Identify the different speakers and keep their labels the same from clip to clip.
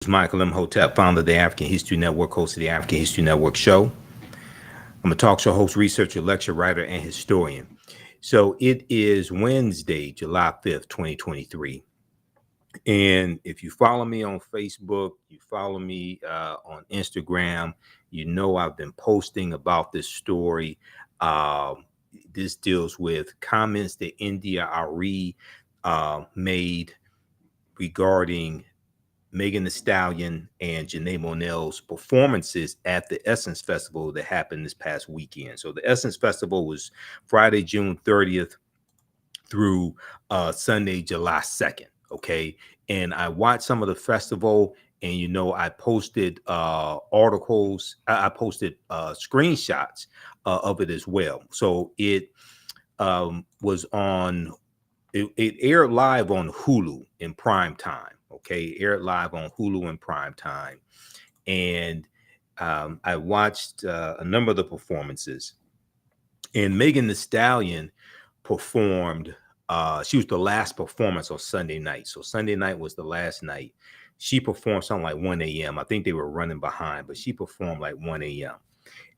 Speaker 1: Michael Imhotep, founder of the African History Network, host of the African History Network show. I'm a talk show host, researcher, lecturer, writer, and historian. So it is Wednesday, July 5th, 2023. And if you follow me on Facebook, you follow me on Instagram, you know I've been posting about this story. This deals with comments that India Arie made regarding Megan Thee Stallion and Janelle Monáe's performances at the Essence Festival that happened this past weekend. So the Essence Festival was Friday, June 30th through Sunday, July 2nd. Okay. And I watched some of the festival, and I posted articles, I posted screenshots of it as well. So it was on it aired live on Hulu in prime time. Okay, aired live on Hulu in prime time, and I watched a number of the performances. And Megan Thee Stallion performed. She was the last performance on Sunday night. So Sunday night was the last night. She performed something like 1 a.m. I think they were running behind, but she performed like 1 a.m.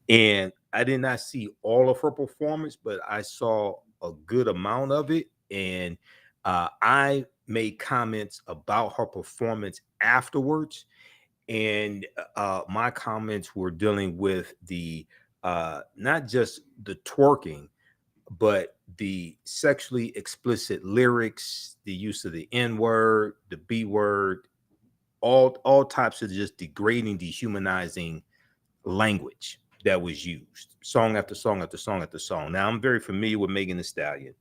Speaker 1: And I did not see all of her performance, but I saw a good amount of it. And I made comments about her performance afterwards. And my comments were dealing with the not just the twerking, but the sexually explicit lyrics, the use of the N word, the B word, all types of just degrading, dehumanizing language that was used, song after song after song after song. Now, I'm very familiar with Megan Thee Stallion.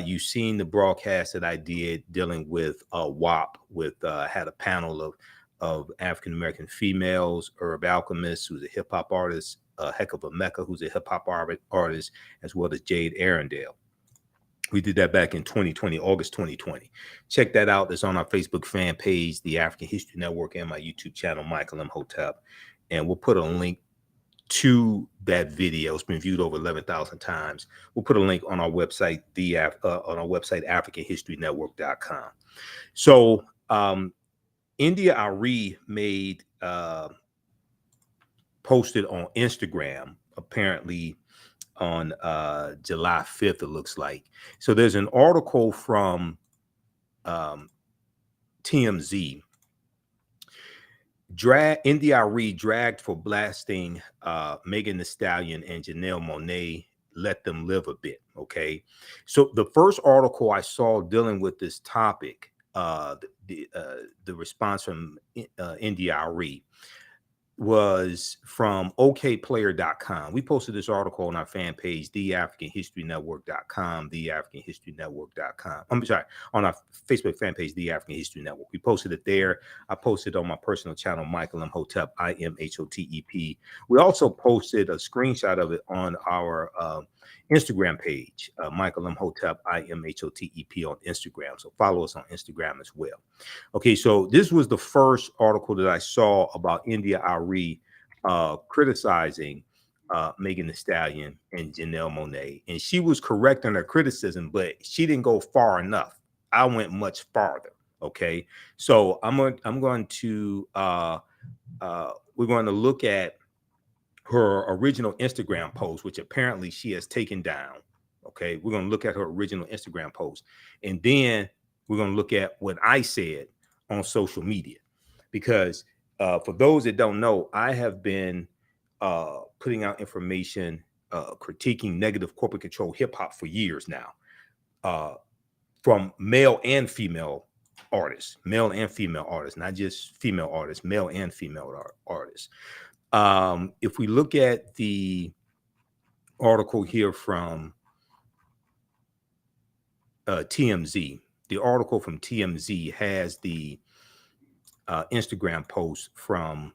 Speaker 1: You've seen the broadcast that I did dealing with WAP, with had a panel of African American females, Herb Alchemist, who's a hip hop artist, Heck of a Mecca, who's a hip hop artist, as well as Jade Arendelle. We did that back in 2020, August 2020. Check that out. It's on our Facebook fan page, the African History Network, and my YouTube channel, Michael Imhotep. And we'll put a link to that video. It's been viewed over 11,000 times. We'll put a link on our website, AfricanHistoryNetwork.com. So India Arie made posted on Instagram, apparently on July 5th, it looks like. So there's an article from TMZ. India Arie dragged for blasting Megan Thee Stallion and Janelle Monáe. Let them live a bit. Okay. So the first article I saw dealing with this topic, the response from India Arie, was from okplayer.com. We posted this article on our fan page, TheAHNShow.com, TheAHNShow.com. I'm sorry, on our Facebook fan page, The African History Network. We posted it there. I posted on my personal channel, Michael Imhotep, Imhotep. We also posted a screenshot of it on our Instagram page, Michael Imhotep, Imhotep on Instagram. So follow us on Instagram as well. Okay, so this was the first article that I saw about India Arie criticizing Megan Thee Stallion and Janelle Monáe. And she was correct in her criticism, but she didn't go far enough. I went much farther. Okay, so we're going to look at her original Instagram post, which apparently she has taken down. Okay, we're going to look at her original Instagram post, and then we're going to look at what I said on social media, because for those that don't know, I have been putting out information, critiquing negative corporate control hip hop for years now, from male and female artists, not just female artists, male and female artists. If we look at the article here from TMZ, the article from TMZ has the Instagram post from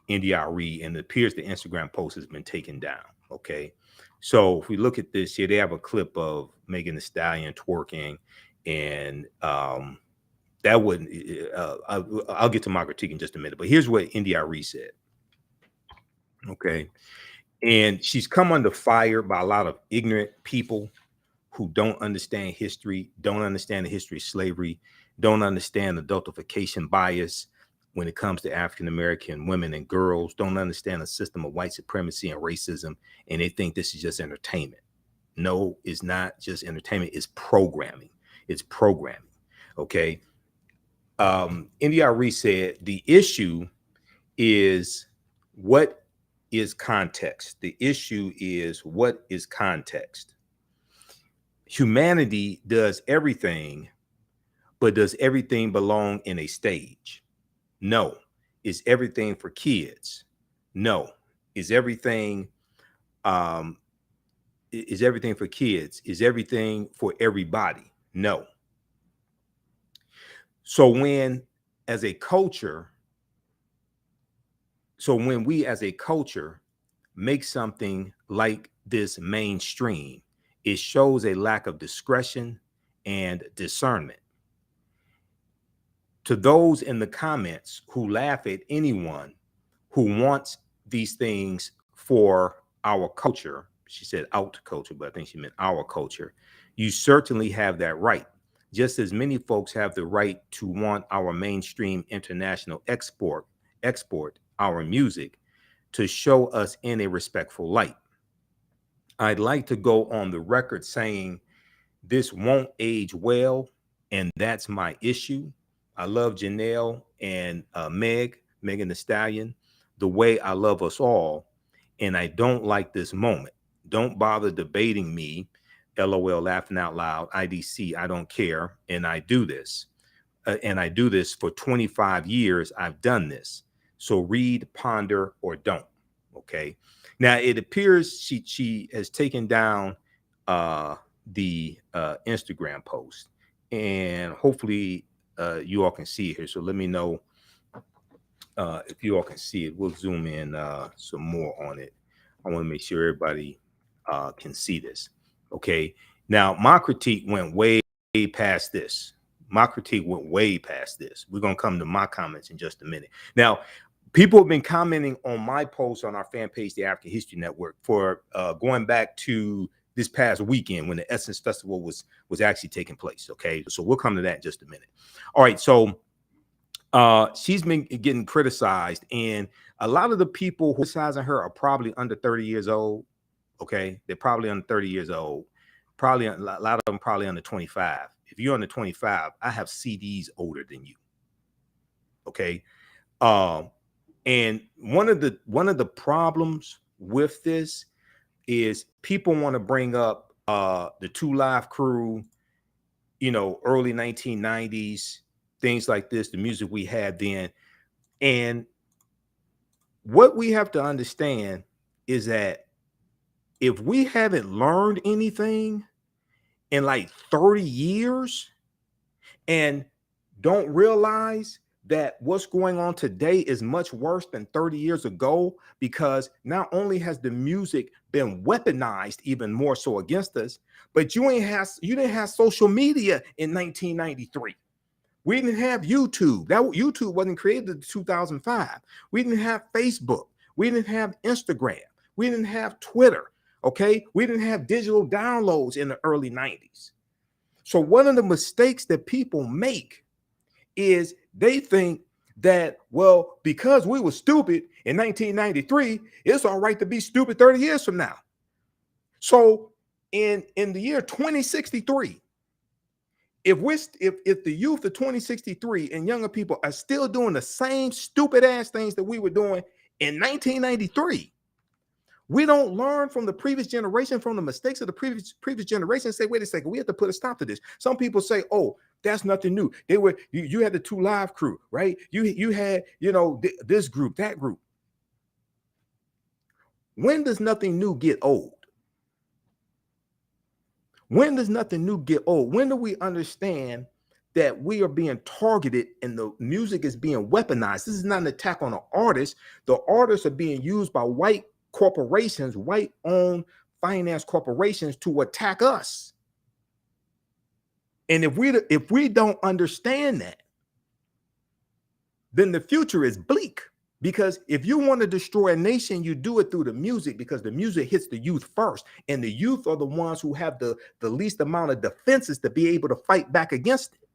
Speaker 1: India Arie, and it appears the Instagram post has been taken down. Okay, so if we look at this here, they have a clip of Megan Thee Stallion twerking, and that wouldn't. I'll get to my critique in just a minute, but here's what India Arie said. Okay, and she's come under fire by a lot of ignorant people who don't understand history, don't understand the history of slavery. don't understand adultification bias when it comes to African-American women and girls, don't understand the system of white supremacy and racism, and they think this is just entertainment. No, it's not just entertainment, it's programming. It's programming. Okay. India Arie said the issue is what is context. The issue is what is context. Humanity does everything, but does everything belong in a stage? No. Is everything for kids? No. Is everything for kids? Is everything for everybody? No. So when we as a culture make something like this mainstream, it shows a lack of discretion and discernment. To those in the comments who laugh at anyone who wants these things for our culture, she said out culture, but I think she meant our culture, you certainly have that right. Just as many folks have the right to want our mainstream international export our music to show us in a respectful light. I'd like to go on the record saying this won't age well, and that's my issue. I love Janelle and Megan Thee Stallion, the way I love us all, and I don't like this moment. Don't bother debating me. LOL, laughing out loud. IDC, I don't care, and I do this. And I do this for 25 years. I've done this. So read, ponder, or don't. Okay. Now it appears she has taken down the Instagram post, and hopefully you all can see it here. So let me know if you all can see it. We'll zoom in some more on it. I want to make sure everybody can see this. Okay. Now my critique went way past this. We're going to come to my comments in just a minute. Now, people have been commenting on my post on our fan page, the African History Network, for going back to this past weekend when the Essence Festival was actually taking place. Okay, so we'll come to that in just a minute. All right, so she's been getting criticized, and a lot of the people who are criticizing her are probably under 30 years old. Okay, they're probably under 30 years old. Probably a lot of them probably under 25. If you're under 25, I have CDs older than you. Okay. And one of the problems with this is people want to bring up the Two Live Crew, early 1990s, things like this, the music we had then. And what we have to understand is that if we haven't learned anything in like 30 years and don't realize that what's going on today is much worse than 30 years ago, because not only has the music been weaponized even more so against us, but you didn't have social media in 1993. We didn't have YouTube. That YouTube wasn't created in 2005. We didn't have Facebook. We didn't have Instagram. We didn't have Twitter. Okay, we didn't have digital downloads in the early 90s. So one of the mistakes that people make is they think that, well, because we were stupid in 1993, it's all right to be stupid 30 years from now. So in the year 2063, if the youth of 2063 and younger people are still doing the same stupid ass things that we were doing in 1993, we don't learn from the previous generation, from the mistakes of the previous generation, and say, wait a second, we have to put a stop to this. Some people say, oh, that's nothing new. You had the Two Live Crew, right? You had, this group, that group. When does nothing new get old? When does nothing new get old? When do we understand that we are being targeted and the music is being weaponized? This is not an attack on the artist. The artists are being used by white corporations, white-owned finance corporations, to attack us. And if we don't understand that, then the future is bleak. Because if you want to destroy a nation, you do it through the music, because the music hits the youth first. And the youth are the ones who have the least amount of defenses to be able to fight back against it.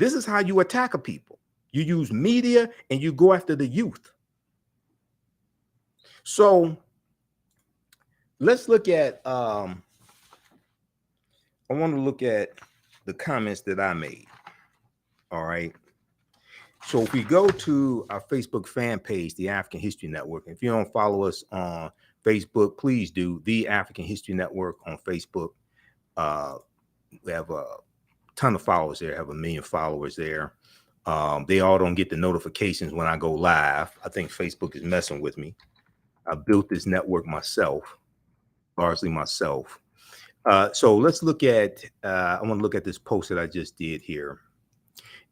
Speaker 1: This is how you attack a people. You use media and you go after the youth. So let's look at, I want to look at the comments that I made. All right. So if we go to our Facebook fan page, the African History Network, if you don't follow us on Facebook, please do. The African History Network on Facebook. We have a ton of followers there, have 1 million followers there. They all don't get the notifications when I go live. I think Facebook is messing with me. I built this network myself, largely myself. So let's look at, I want to look at this post that I just did here.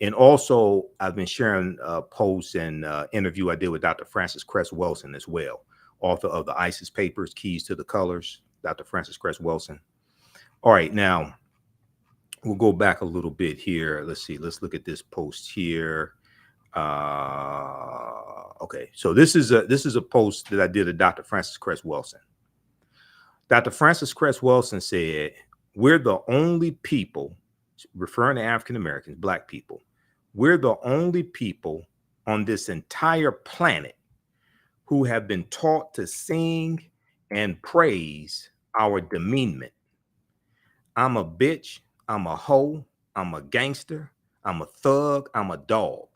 Speaker 1: And also, I've been sharing posts and interview I did with Dr. Frances Cress Welsing as well, author of the ISIS Papers, Keys to the Colors, Dr. Frances Cress Welsing. All right, now we'll go back a little bit here. Let's see. Let's look at this post here. Okay, so this is a post that I did of Dr. Frances Cress Welsing. Dr. Frances Cress Welsing said, "We're the only people," referring to African Americans, Black people, "we're the only people on this entire planet who have been taught to sing and praise our demeanment. I'm a bitch, I'm a hoe, I'm a gangster, I'm a thug, I'm a dog.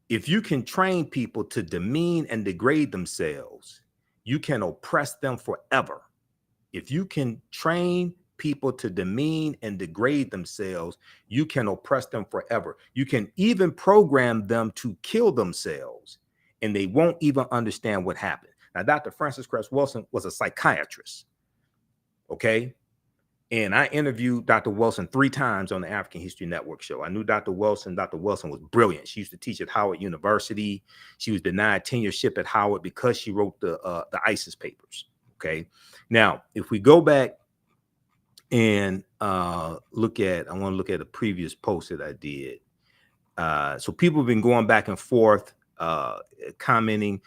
Speaker 1: If you can train people to demean and degrade themselves, you can oppress them forever. If you can train people to demean and degrade themselves, you can oppress them forever. You can even program them to kill themselves, and they won't even understand what happened." Now, Dr. Frances Cress Welsing was a psychiatrist, okay? And I interviewed Dr. Welsing 3 times on the African History Network show. I knew Dr. Welsing. Dr. Welsing was brilliant. She used to teach at Howard University. She was denied tenureship at Howard because she wrote the ISIS papers, okay? Now, if we go back and I want to look at a previous post that I did. So people have been going back and forth, commenting,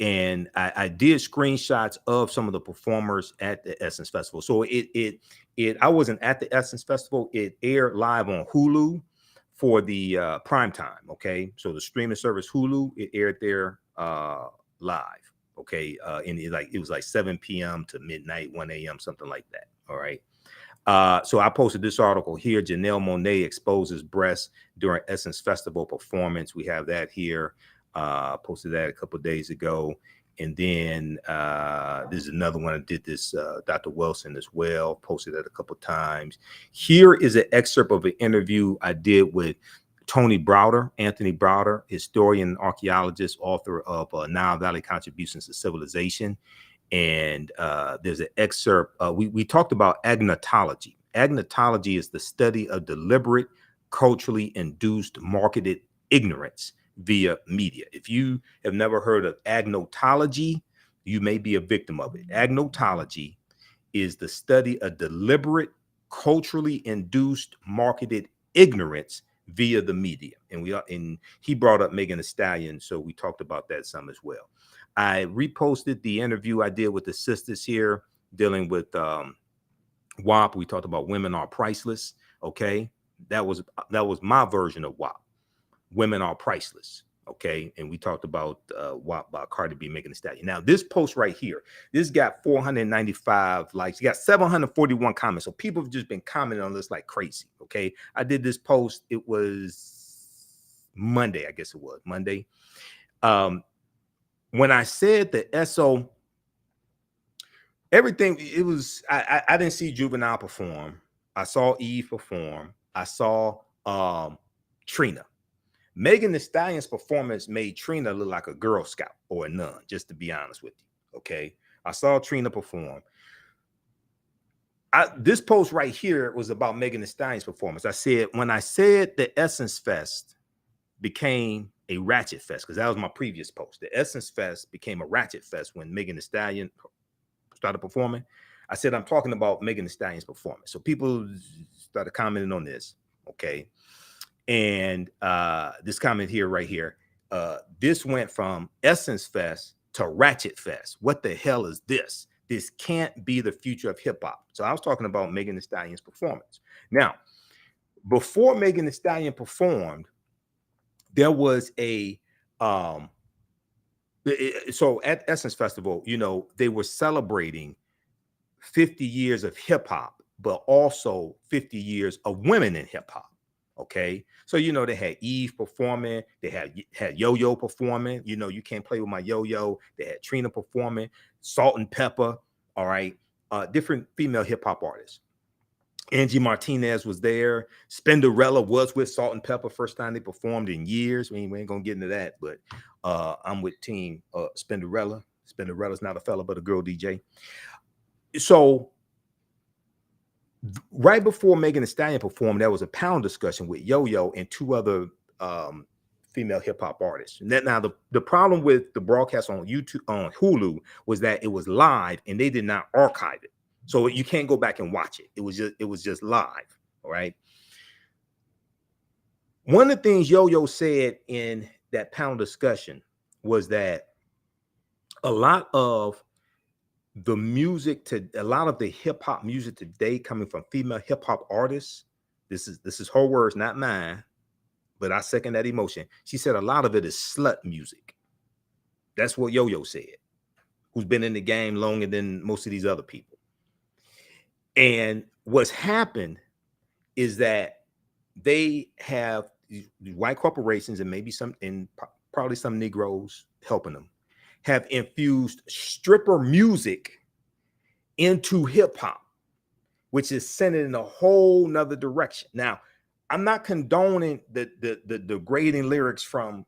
Speaker 1: and I did screenshots of some of the performers at the Essence Festival. So I wasn't at the Essence Festival. It aired live on Hulu for the prime time. Okay, so the streaming service Hulu, it aired there live. Okay, and it was like 7 p.m. to midnight, 1 a.m., something like that. All right. So I posted this article here. Janelle Monáe exposes breasts during Essence Festival performance. We have that here. Posted that a couple of days ago. And then this is another one. I did this, Dr. Welsing as well. Posted that a couple of times. Here is an excerpt of an interview I did with Anthony Browder, historian, archaeologist, author of Nile Valley Contributions to Civilization. And there's an excerpt. We talked about agnotology. Agnotology is the study of deliberate, culturally induced, marketed ignorance via media. If you have never heard of agnotology, you may be a victim of it. Agnotology is the study of deliberate, culturally induced, marketed ignorance via the media. And he brought up Megan Thee Stallion, so we talked about that some as well. I reposted the interview I did with the sisters here dealing with WAP. We talked about women are priceless. Okay, that was my version of WAP. Women are priceless. Okay, and we talked about WAP by Cardi B, Megan Thee Stallion. Now this post right here, this got 495 likes. You got 741 comments. So people have just been commenting on this like crazy. Okay, I did this post. It was Monday, I guess it was Monday. When I said the SO, everything, it was, I didn't see Juvenile perform. I saw Eve perform. I saw Trina. Megan Thee Stallion's performance made Trina look like a Girl Scout or a nun, just to be honest with you. Okay. I saw Trina perform. This post right here was about Megan Thee Stallion's performance. I said, when I said the Essence Fest became a ratchet fest, because that was my previous post. The Essence Fest became a ratchet fest when Megan Thee Stallion started performing. I said, I'm talking about Megan Thee Stallion's performance. So people started commenting on this. Okay. And this comment here, right here, this went from Essence Fest to Ratchet Fest. What the hell is this? This can't be the future of hip hop. So I was talking about Megan Thee Stallion's performance. Now, before Megan Thee Stallion performed, there was a so at Essence Festival, you know, they were celebrating 50 years of hip hop, but also 50 years of women in hip hop. Okay. So, you know, they had Eve performing, they had Yo-Yo performing, you know, You Can't Play With My Yo-Yo. They had Trina performing, Salt and Pepper. All right. Different female hip hop artists. Angie Martinez was there. Spinderella was with Salt and Pepper, first time they performed in years. We ain't gonna get into that, but I'm with Team Spinderella. Spinderella's not a fella, but a girl DJ. So right before Megan Thee Stallion performed, there was a panel discussion with Yo-Yo and two other female hip hop artists. And now the problem with the broadcast on YouTube, on Hulu, was that it was live and they did not archive it. So you can't go back and watch it. It was just live. All right. One of the things Yo-Yo said in that panel discussion was that a lot of the hip hop music today coming from female hip hop artists, this is her words, not mine, but I second that emotion. She said a lot of it is slut music. That's what Yo-Yo said, who's been in the game longer than most of these other people. And what's happened is that they have these white corporations and maybe probably some Negroes helping them, have infused stripper music into hip hop, which is sent it in a whole nother direction. Now, I'm not condoning the degrading lyrics from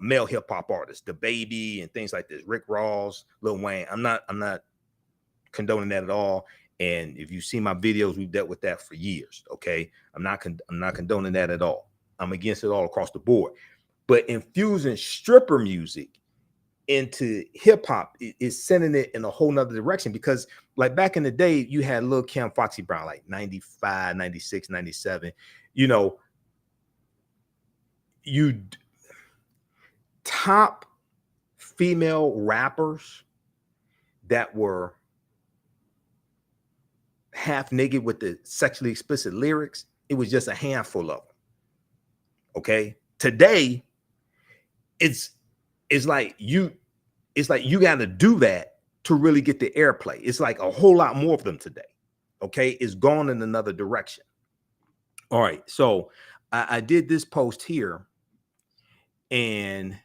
Speaker 1: male hip hop artists, the Baby and things like this, Rick Ross, Lil Wayne. I'm not condoning that at all. And if you see my videos, we've dealt with that for years. Okay, I'm not condoning that at all. I'm against it all across the board. But infusing stripper music into hip hop is sending it in a whole nother direction, because like back in the day, you had Lil Kim, Foxy Brown, like 95, 96, 97, you know, top female rappers that were half naked with the sexually explicit lyrics. It was just a handful of them. Okay. Today, it's like you got to do that to really get the airplay. It's like a whole lot more of them today. Okay. It's gone in another direction. All right. So I did this post here, and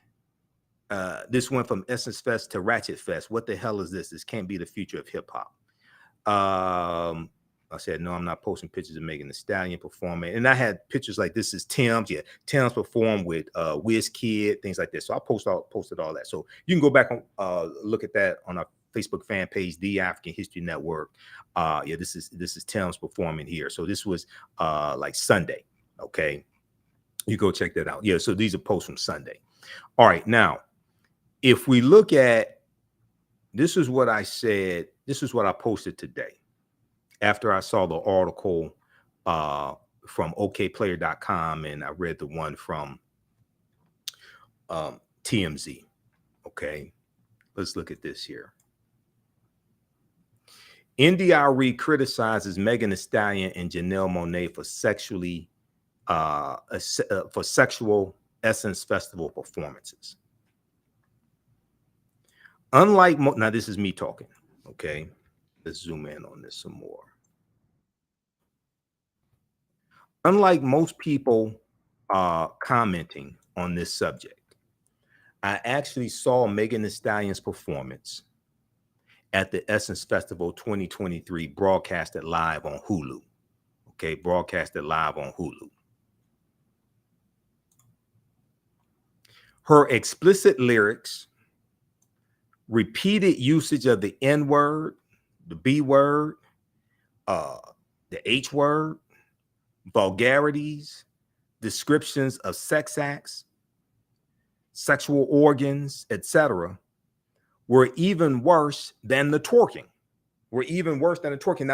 Speaker 1: this went from Essence Fest to Ratchet Fest. What the hell is this? This can't be the future of hip hop. I said, no, I'm not posting pictures of Megan Thee Stallion performing. And I had pictures like this is Tim's. Yeah, Tim's performed with WizKid, things like this. So I posted all that. So you can go back and look at that on our Facebook fan page, The African History Network. Yeah, this is Tim's performing here. So this was like Sunday. Okay, you go check that out. Yeah, so these are posts from Sunday. All right, now if we look at, this is what I said. This is what I posted today after I saw the article from okplayer.com, and I read the one from TMZ. Okay, let's look at this here. India Arie criticizes Megan Thee Stallion and Janelle Monáe for sexual Essence Festival performances. Unlike now, this is me talking. Okay, let's zoom in on this some more. Unlike most people commenting on this subject, I actually saw Megan Thee Stallion's performance at the Essence Festival 2023, broadcasted live on Hulu. Okay, broadcasted live on Hulu. Her explicit lyrics, repeated usage of the N word, the B word, the H word, vulgarities, descriptions of sex acts, sexual organs, etc., were even worse than the twerking. Now,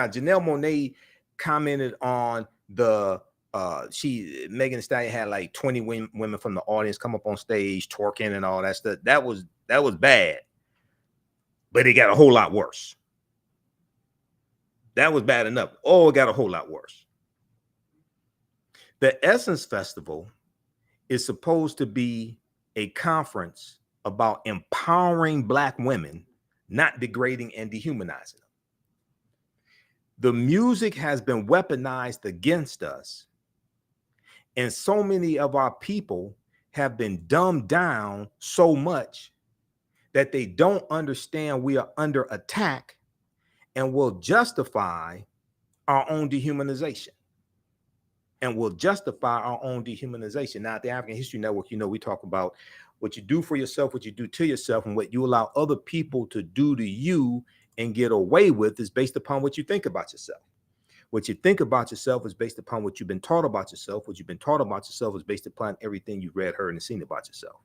Speaker 1: Janelle Monáe commented on the Megan Thee Stallion had like 20 women from the audience come up on stage twerking and all that stuff. That was bad, but it got a whole lot worse. That was bad enough. Oh, it got a whole lot worse. The Essence Festival is supposed to be a conference about empowering Black women, not degrading and dehumanizing them. The music has been weaponized against us, and so many of our people have been dumbed down so much that they don't understand we are under attack and will justify our own dehumanization. Now, at the African History Network, we talk about what you do for yourself, what you do to yourself, and what you allow other people to do to you and get away with is based upon what you think about yourself. What you think about yourself is based upon what you've been taught about yourself. What you've been taught about yourself is based upon everything you've read, heard, and seen about yourself.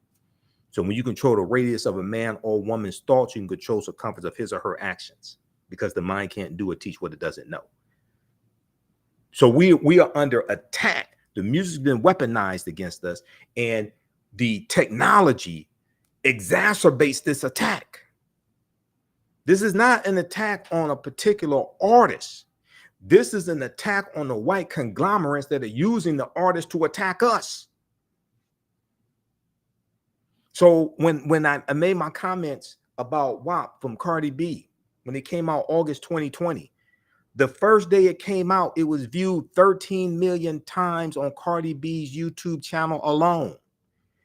Speaker 1: So when you control the radius of a man or woman's thoughts, you can control the circumference of his or her actions, because the mind can't do or teach what it doesn't know. So we are under attack. The music's been weaponized against us, and the technology exacerbates this attack. This is not an attack on a particular artist. This is an attack on the white conglomerates that are using the artists to attack us. So when I made my comments about WAP from Cardi B, when it came out August 2020, the first day it came out, it was viewed 13 million times on Cardi B's YouTube channel alone.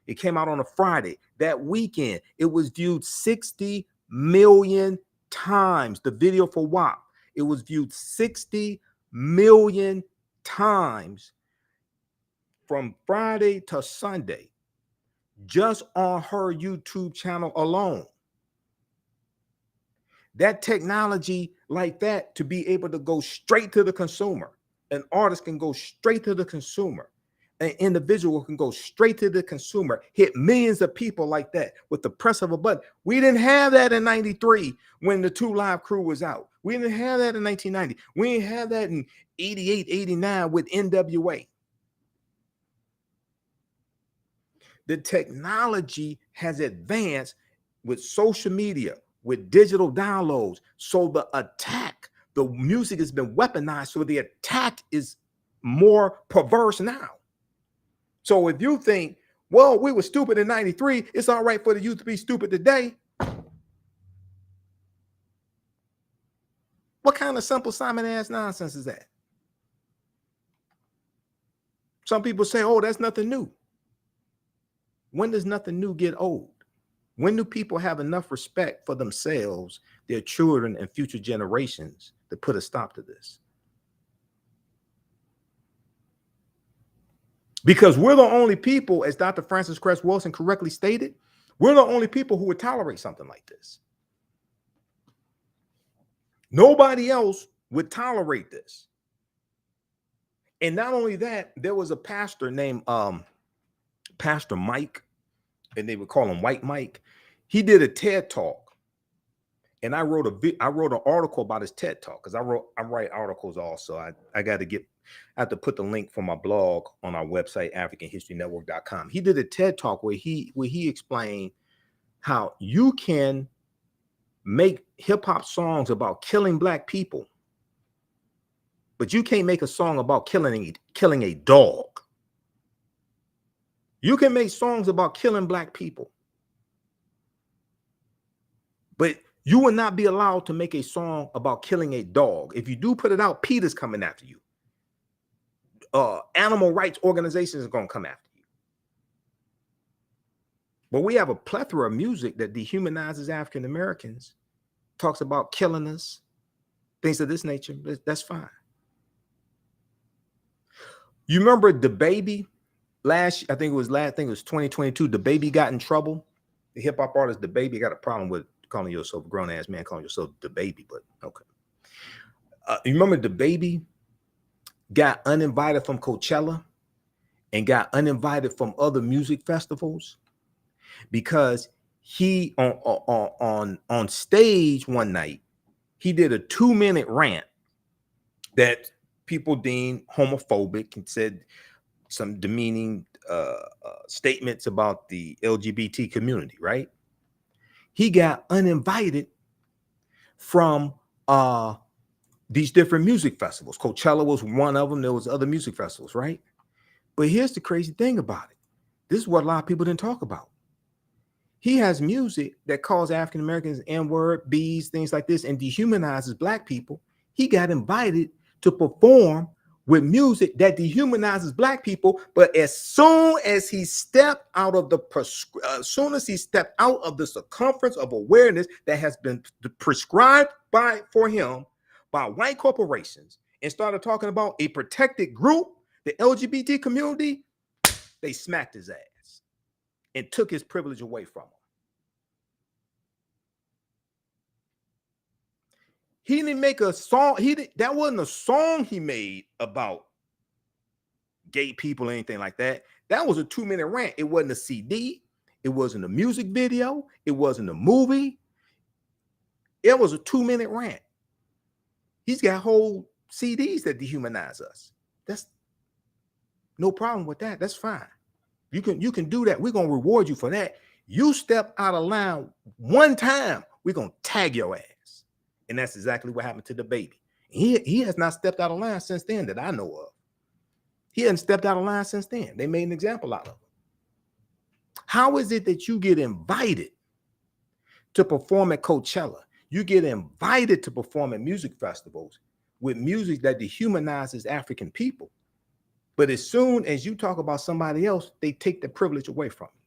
Speaker 1: It came out on a Friday. That weekend, it was viewed 60 million times. The video for WAP, it was viewed 60 million times from Friday to Sunday, just on her YouTube channel alone. That technology like that, to be able to go straight to the consumer, an artist can go straight to the consumer, an individual can go straight to the consumer, hit millions of people like that with the press of a button. We didn't have that in 93 when the 2 Live Crew was out. We didn't have that in 1990. We didn't have that in 88, 89 with NWA. The technology has advanced with social media, with digital downloads. So the attack, the music has been weaponized. So the attack is more perverse now. So if you think, well, we were stupid in 93, it's all right for the youth to be stupid today. What kind of simple Simon ass nonsense is that? Some people say, oh, that's nothing new. When does nothing new get old? When do people have enough respect for themselves, their children, and future generations to put a stop to this? Because we're the only people, as Dr. Francis Cress Wilson correctly stated, we're the only people who would tolerate something like this. Nobody else would tolerate this. And not only that, there was a pastor named Pastor Mike, and they would call him White Mike. He did a TED Talk, and I wrote an article about his TED Talk, because I write articles also. I have to put the link for my blog on our website, AfricanHistoryNetwork.com. He did a TED Talk where he explained how you can make hip hop songs about killing Black people, but you can't make a song about killing a dog. You can make songs about killing Black people, but you will not be allowed to make a song about killing a dog. If you do put it out, PETA's coming after you. Animal rights organizations are going to come after you. But we have a plethora of music that dehumanizes African Americans, talks about killing us, things of this nature. That's fine. You remember DaBaby? I think it was 2022. DaBaby got in trouble. The hip hop artist DaBaby got a problem with calling yourself a grown ass man, calling yourself DaBaby, but okay. You remember DaBaby got uninvited from Coachella and got uninvited from other music festivals because he on stage one night, he did a 2-minute rant that people deemed homophobic and said some demeaning statements about the LGBT community, right? He got uninvited from these different music festivals. Coachella was one of them. There was other music festivals, right? But here's the crazy thing about it. This is what a lot of people didn't talk about. He has music that calls African Americans N-word, B's, things like this, and dehumanizes Black people. He got invited to perform with music that dehumanizes Black people, but as soon as he stepped out of the circumference of awareness that has been prescribed for him by white corporations, and started talking about a protected group, the LGBT community, they smacked his ass and took his privilege away from him. He didn't make a song. That wasn't a song he made about gay people or anything like that. That was a 2-minute rant. It wasn't a CD. It wasn't a music video. It wasn't a movie. It was a 2-minute rant. He's got whole CDs that dehumanize us. That's no problem with that. That's fine. You can do that. We're gonna reward you for that. You step out of line one time, we're gonna tag your ass. And that's exactly what happened to the baby. He has not stepped out of line since then that I know of. He hasn't stepped out of line since then. They made an example out of him. How is it that you get invited to perform at Coachella? You get invited to perform at music festivals with music that dehumanizes African people. But as soon as you talk about somebody else, they take the privilege away from you.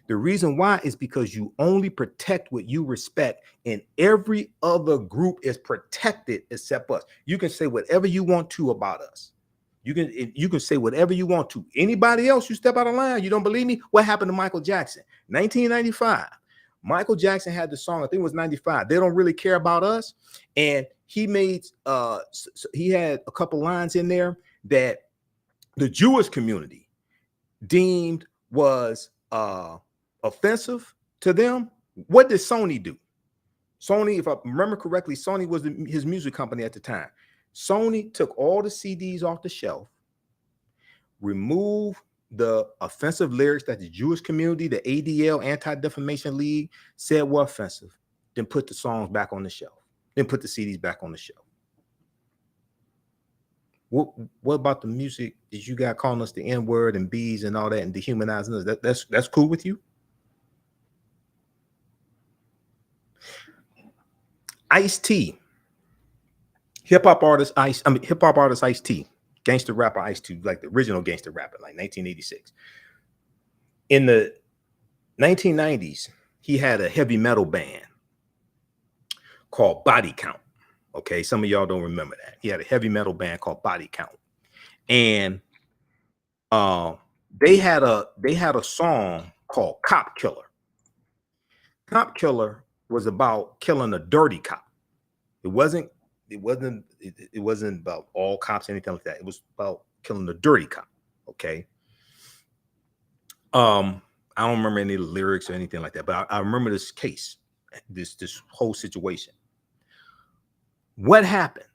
Speaker 1: The reason why is because you only protect what you respect, and every other group is protected except us. You can say whatever you want to about us. You can say whatever you want to. Anybody else, you step out of line. You don't believe me? What happened to Michael Jackson? 1995. Michael Jackson had the song, I think it was 95. They don't really care about us. And he made he had a couple lines in there that the Jewish community deemed was offensive to them. What did Sony do? Sony, if I remember correctly, Sony was his music company at the time. Sony took all the CDs off the shelf, removed the offensive lyrics that the Jewish community, the ADL, Anti-Defamation League, said were offensive, then put the songs back on the shelf, then put the CDs back on the shelf. What about the music that you got calling us the N-word and B's and all that and dehumanizing us? That's cool with you? Ice-T, hip-hop artist Ice-T, gangster rapper Ice-T, like the original gangster rapper, like 1986. In the 1990s, he had a heavy metal band called Body Count. Okay, some of y'all don't remember that. He had a heavy metal band called Body Count, and they had a song called Cop Killer. Cop Killer was about killing a dirty cop. It wasn't about all cops, anything like that. It was about killing a dirty cop. Okay. I don't remember any of the lyrics or anything like that, but I remember this case, this whole situation. What happened?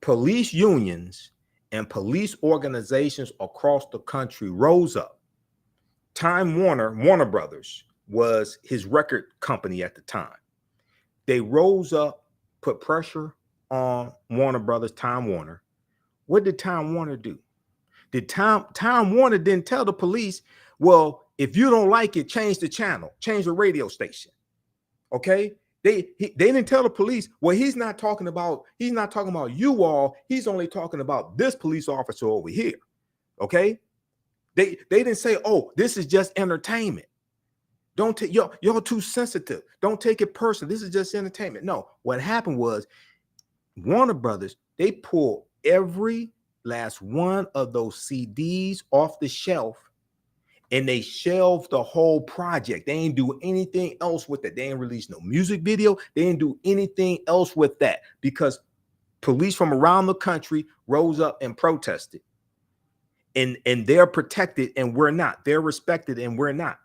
Speaker 1: Police unions and police organizations across the country rose up. Time Warner Brothers was his record company at the time. They rose up, put pressure on Warner Brothers, Time Warner. What did Time Warner do? Time Warner didn't tell the police, well, if you don't like it, change the channel, change the radio station. Okay? They didn't tell the police, well, he's not talking about you all, he's only talking about this police officer over here. Okay? They didn't say, oh, this is just entertainment. Don't take y'all too sensitive. Don't take it personal. This is just entertainment. No, what happened was Warner Brothers, they pulled every last one of those CDs off the shelf, and they shelved the whole project. They ain't do anything else with it. They ain't release no music video. They didn't do anything else with that because police from around the country rose up and protested. And they're protected and we're not. They're respected and we're not.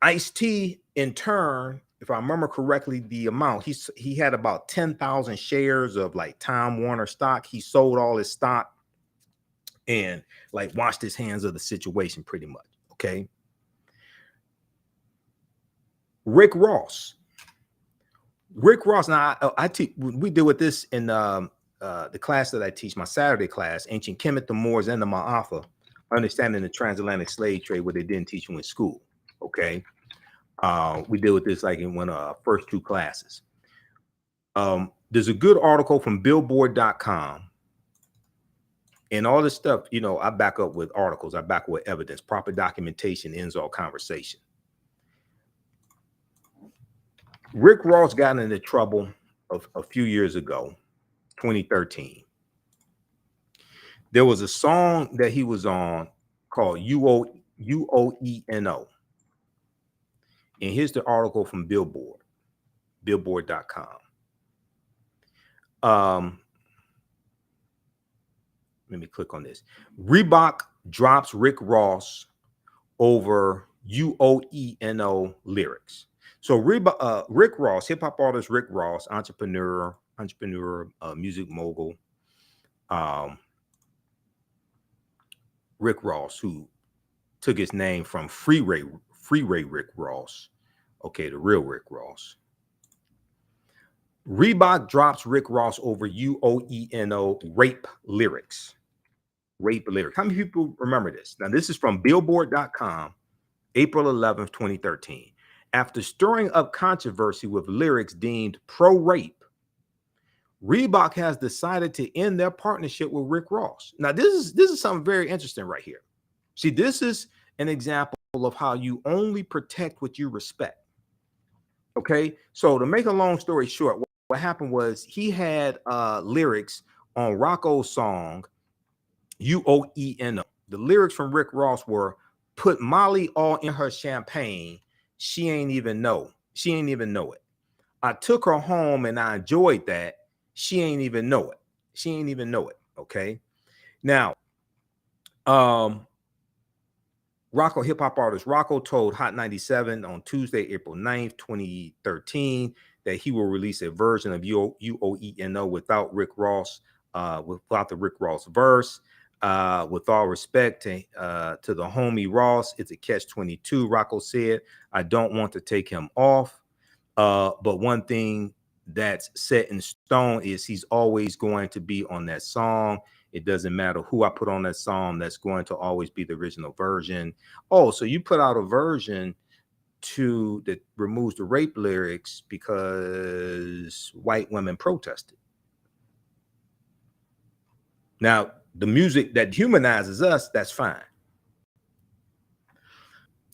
Speaker 1: Ice-T, in turn, if I remember correctly, the amount, he had about 10,000 shares of like Time Warner stock. He sold all his stock and like washed his hands of the situation pretty much. Okay. Rick Ross. Now we deal with this in the class that I teach, my Saturday class, Ancient Kemet, the Moors, and the Ma'afa, Understanding the Transatlantic Slave Trade, what they didn't teach you in school. Okay. We deal with this like in one of our first two classes. There's a good article from billboard.com. And all this stuff, you know, I back up with articles. I back up with evidence. Proper documentation ends all conversation. Rick Ross got into trouble a few years ago, 2013. There was a song that he was on called UOENO. And here's the article from billboard.com. Let me click on this. Reebok drops Rick Ross over UOENO lyrics. So Rick Ross, hip hop artist Rick Ross, entrepreneur, music mogul, Rick Ross, who took his name from Freeway Rick Ross. Okay, the real Rick Ross. Reebok drops Rick Ross over UOENO rape lyrics. Rape lyrics. How many people remember this? Now, this is from billboard.com, April 11th, 2013. After stirring up controversy with lyrics deemed pro-rape, Reebok has decided to end their partnership with Rick Ross. Now, this is something very interesting right here. See, this is an example of how you only protect what you respect. Okay, so to make a long story short, what happened was he had lyrics on Rocco's song UOENO. The lyrics from Rick Ross were, "Put Molly all in her champagne. She ain't even know. She ain't even know it. I took her home and I enjoyed that. She ain't even know it. She ain't even know it." Okay. Now, Rocco, hip hop artist Rocco, told Hot 97 on Tuesday, April 9th, 2013, that he will release a version of UOENO without Rick Ross, without the Rick Ross verse. With all respect to the homie Ross, it's a catch-22. Rocco said, "I don't want to take him off, but one thing that's set in stone is he's always going to be on that song. It doesn't matter who I put on that song, that's going to always be the original version." Oh, so you put out a version that removes the rape lyrics because white women protested. Now, the music that humanizes us, that's fine.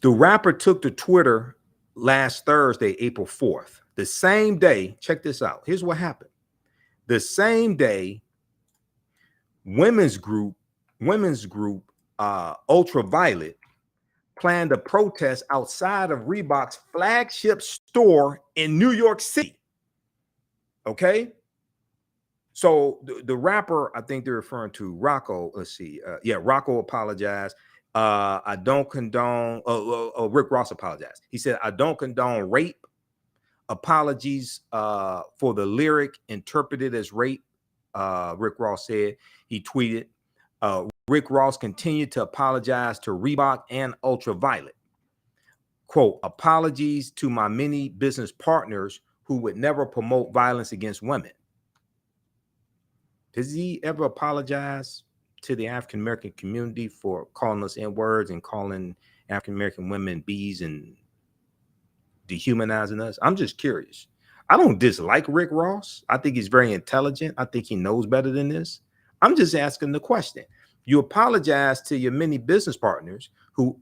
Speaker 1: The rapper took to Twitter last Thursday, April 4th. The same day, check this out. Here's what happened. The same day, women's group Ultraviolet planned a protest outside of Reebok's flagship store in New York City. Okay. So the rapper, I think they're referring to Rocco. Let's see. Rocco apologized. I don't condone. Rick Ross apologized. He said, "I don't condone rape. Apologies for the lyric interpreted as rape." Rick Ross said. He tweeted, Rick Ross continued to apologize to Reebok and Ultraviolet. Quote, "Apologies to my many business partners who would never promote violence against women." Does he ever apologize to the African-American community for calling us N-words and calling African-American women bees and dehumanizing us? I'm just curious. I don't dislike Rick Ross. I think he's very intelligent. I think he knows better than this. I'm just asking the question. You apologize to your many business partners who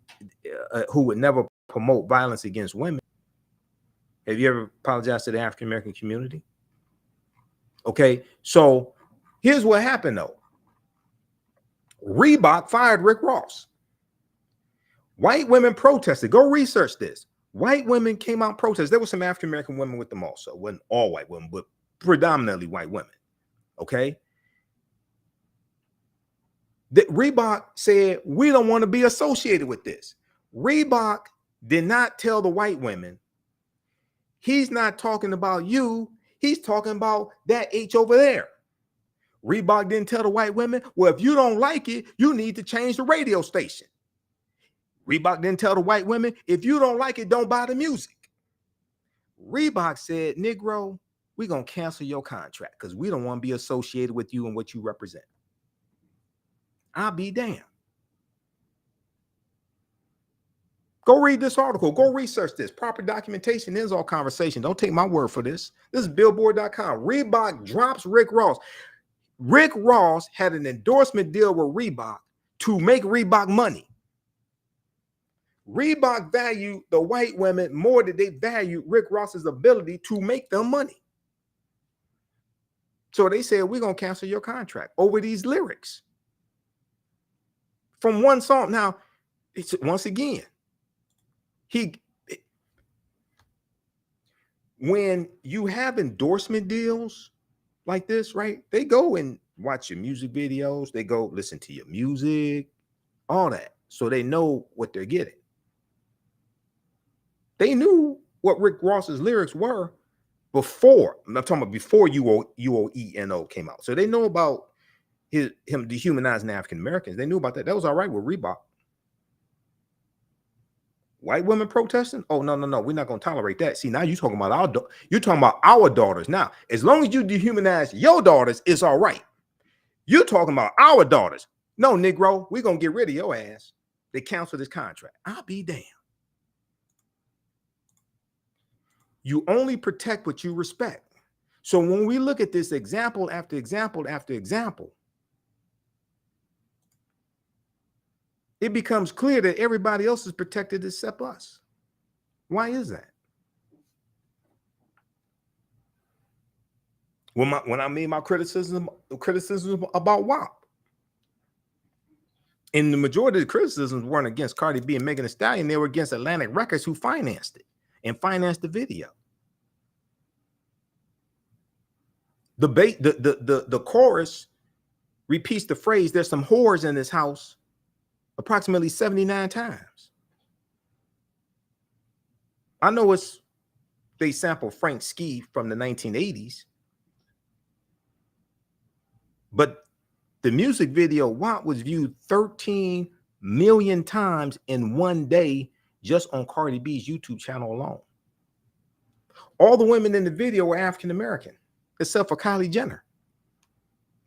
Speaker 1: would never promote violence against women. Have you ever apologized to the African-American community? Okay, so here's what happened though. Reebok fired Rick Ross. White women protested. Go research this. White women came out and protested. There were some African-American women with them also. It wasn't all white women, but predominantly white women. Okay. Reebok said, "We don't want to be associated with this." Reebok did not tell the white women, "He's not talking about you. He's talking about that H over there." Reebok didn't tell the white women, "Well, if you don't like it, you need to change the radio station." Reebok didn't tell the white women, "If you don't like it, don't buy the music." Reebok said, "Negro, we're going to cancel your contract because we don't want to be associated with you and what you represent. I'll be damned. Go read this article. Go research this. Proper documentation ends all conversation. Don't take my word for this. This is Billboard.com. Reebok drops Rick Ross. Rick Ross had an endorsement deal with Reebok to make Reebok money. Reebok valued the white women more than they valued Rick Ross's ability to make them money. So they said, we're going to cancel your contract over these lyrics from one song. Now, it's, once again, when you have endorsement deals like this, right? They go and watch your music videos. They go listen to your music, all that. So they know what they're getting. They knew what Rick Ross's lyrics were before. I'm talking about before UOENO came out. So they know about him dehumanizing African Americans. They knew about that. That was all right with Reebok. White women protesting? Oh, no. We're not going to tolerate that. See, now you're talking about our daughters. Now, as long as you dehumanize your daughters, it's all right. You're talking about our daughters. No, Negro, we're going to get rid of your ass. They canceled this contract. I'll be damned. You only protect what you respect. So when we look at this example after example after example, it becomes clear that everybody else is protected except us. Why is that? When I made my criticism about WAP, and the majority of the criticisms weren't against Cardi B and Megan Thee Stallion, they were against Atlantic Records, who financed it and financed the video. The chorus repeats the phrase, "There's some whores in this house," approximately 79 times. I know they sample Frank Ski from the 1980s, but the music video WAP was viewed 13 million times in one day just on Cardi B's YouTube channel alone. All the women in the video were African American, except for Kylie Jenner.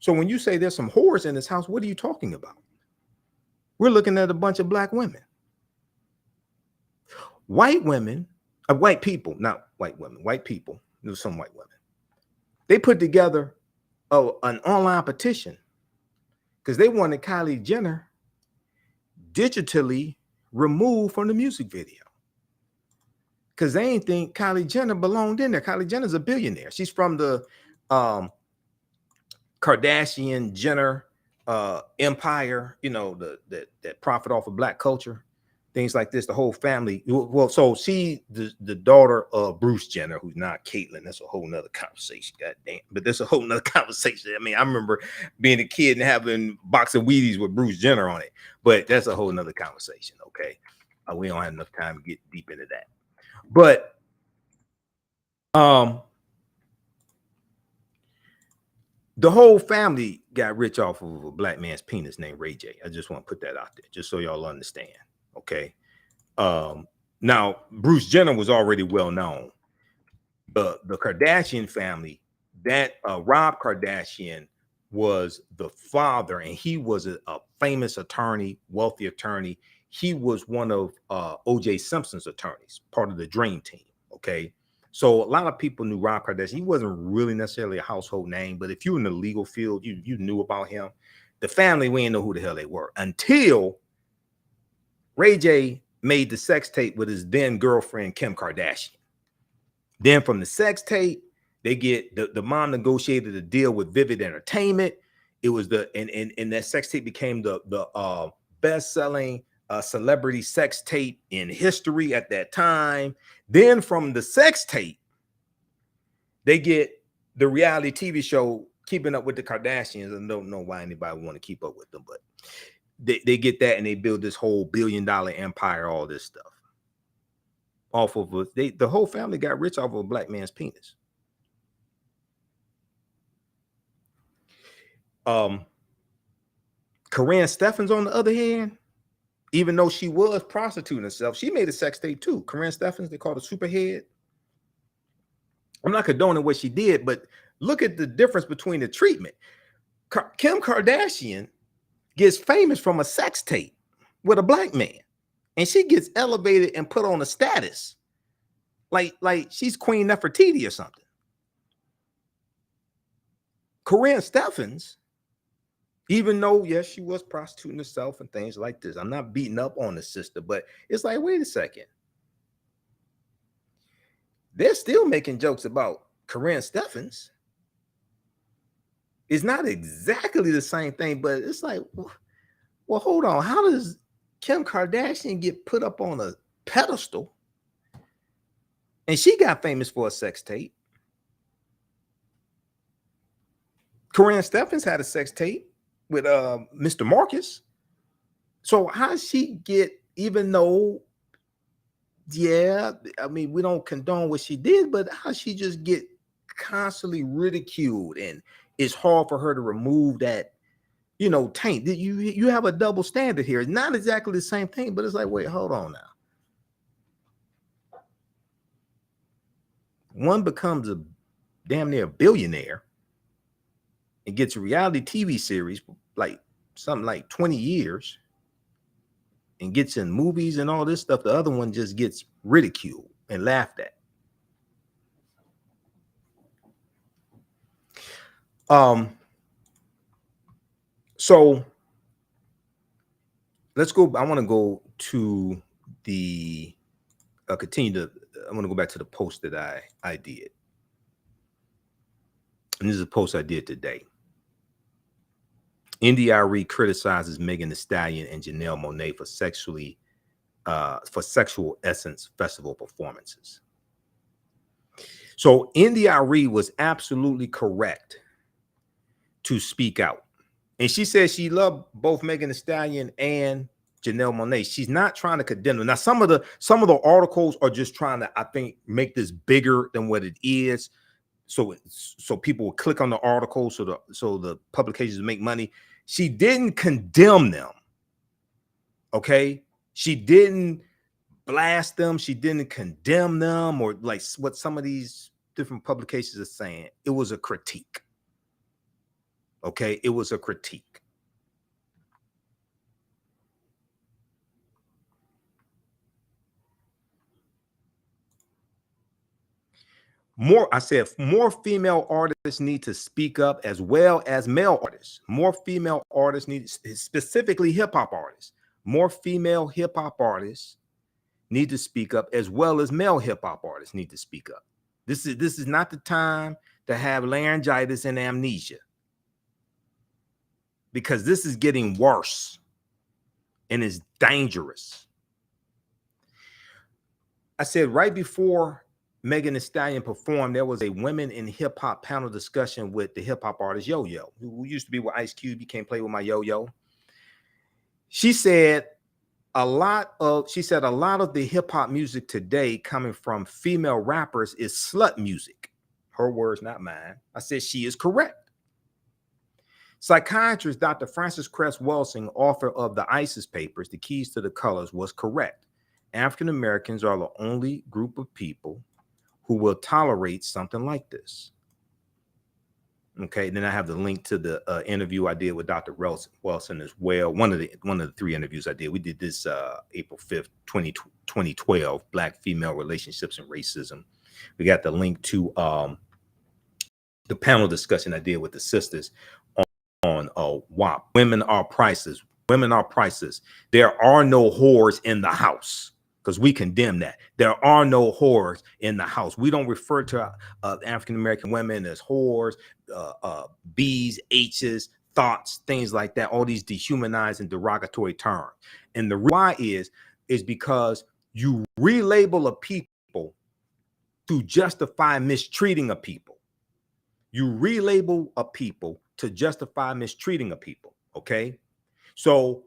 Speaker 1: So when you say there's some whores in this house, what are you talking about? We're looking at a bunch of black women. White women, white people, not white women, white people, there's some white women. They put together an online petition because they wanted Kylie Jenner digitally removed from the music video. Because they ain't think Kylie Jenner belonged in there. Kylie Jenner's a billionaire. She's from the Kardashian-Jenner empire, you know, that profit off of black culture, things like this. The whole family. Well, so she the daughter of Bruce Jenner, who's not Caitlyn. That's a whole nother conversation. God damn. But that's a whole nother conversation. I mean, I remember being a kid and having a box of Wheaties with Bruce Jenner on it. But that's a whole nother conversation. Okay. We don't have enough time to get deep into that. But the whole family got rich off of a black man's penis named Ray J. I just want to put that out there, just so y'all understand. Okay. Now Bruce Jenner was already well known. The Kardashian family, that Rob Kardashian was the father, and he was a famous attorney, wealthy attorney. He was one of O.J. Simpson's attorneys, part of the Dream Team. Okay. So a lot of people knew Rob Kardashian. He wasn't really necessarily a household name, but if you were in the legal field, you knew about him. The family, we didn't know who the hell they were until Ray J made the sex tape with his then girlfriend, Kim Kardashian. Then from the sex tape, they get the mom negotiated a deal with Vivid Entertainment. It was and that sex tape became the best-selling celebrity sex tape in history at that time. Then from the sex tape, they get the reality TV show Keeping Up with the Kardashians. I don't know why anybody would want to keep up with them, but they get that and they build this whole billion-dollar empire, all this stuff. Off of the whole family got rich off of a black man's penis. Corinne Steffens, on the other hand, even though she was prostituting herself, she made a sex tape too. Corinne Steffens, they called her Superhead. I'm not condoning what she did, but look at the difference between the treatment. Kim Kardashian gets famous from a sex tape with a black man, and she gets elevated and put on a status like she's Queen Nefertiti or something. Corinne Stephens, even though yes, she was prostituting herself and things like this. I'm not beating up on the sister, but it's like, wait a second. They're still making jokes about Corinne Stephens. It's not exactly the same thing, but it's like, well, hold on. How does Kim Kardashian get put up on a pedestal? And she got famous for a sex tape. Corinne Stephens had a sex tape with Mr. Marcus. So how does she get, even though, yeah, I mean, we don't condone what she did, but how she just get constantly ridiculed, and it's hard for her to remove that, you know, taint. You have a double standard here. It's not exactly the same thing, but it's like, wait, hold on now. One becomes a damn near billionaire and gets a reality TV series, like something like 20 years, and gets in movies and all this stuff. The other one just gets ridiculed and laughed at. So let's go. I want to go to the I want to go back to the post that I did. And this is a post I did today. India Arie criticizes Megan Thee Stallion and Janelle Monáe for sexual essence festival performances. So India Arie was absolutely correct to speak out. And she said she loved both Megan Thee Stallion and Janelle Monáe. She's not trying to condemn them. Now, some of the articles are just trying to, I think, make this bigger than what it is. So people will click on the article so the publications make money. She didn't condemn them. Okay. She didn't blast them. She didn't condemn them, or like what some of these different publications are saying. It was a critique. Okay. It was a critique. More female artists need to speak up, as well as male artists. More female artists need, specifically hip hop artists. More female hip hop artists need to speak up, as well as male hip hop artists need to speak up. This is not the time to have laryngitis and amnesia, because this is getting worse and is dangerous. I said right before Megan Thee Stallion performed, there was a women in hip hop panel discussion with the hip hop artist Yo Yo, who used to be with Ice Cube. You can't play with my Yo Yo. She said a lot of the hip hop music today coming from female rappers is slut music. Her words, not mine. I said she is correct. Psychiatrist Dr. Frances Cress Welsing, author of the ISIS Papers, The Keys to the Colors, was correct. African Americans are the only group of people who will tolerate something like this. Okay, then I have the link to the interview I did with Dr. Welsing as well. One of the 3 interviews I did. We did this April 5th, 2012, Black Female Relationships and Racism. We got the link to the panel discussion I did with the sisters on WAP. Women are priceless. Women are priceless. There are no whores in the house, because we condemn that. There are no whores in the house. We don't refer to African-American women as whores, B's, H's, thoughts, things like that, all these dehumanizing, derogatory terms. And the why is because you relabel a people to justify mistreating a people. You relabel a people to justify mistreating a people, okay? So,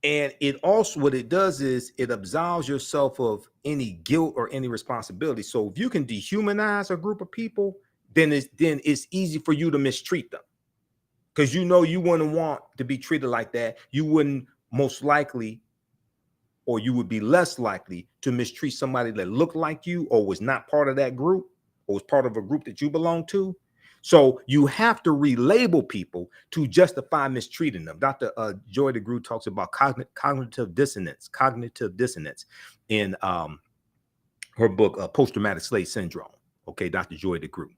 Speaker 1: and it also, what it does is it absolves yourself of any guilt or any responsibility. So if you can dehumanize a group of people, then it's easy for you to mistreat them, because you know you wouldn't want to be treated like that. You wouldn't most likely, or you would be less likely to mistreat somebody that looked like you or was not part of that group or was part of a group that you belong to. So you have to relabel people to justify mistreating them. Dr. Joy DeGruy talks about cognitive dissonance in her book, Post-Traumatic Slave Syndrome. Okay, Dr. Joy DeGruy.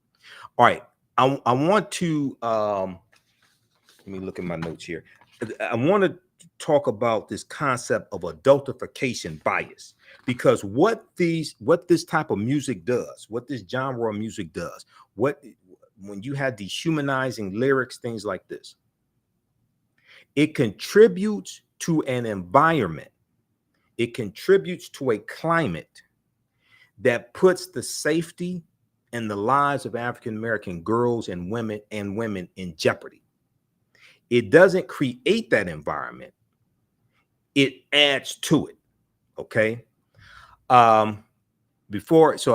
Speaker 1: All right, I want to, let me look at my notes here. I want to talk about this concept of adultification bias, because what this type of music does, what this genre of music does, when you have dehumanizing lyrics, things like this, it contributes to an environment, it contributes to a climate that puts the safety and the lives of African American girls and women in jeopardy. It doesn't create that environment, it adds to it. Okay. So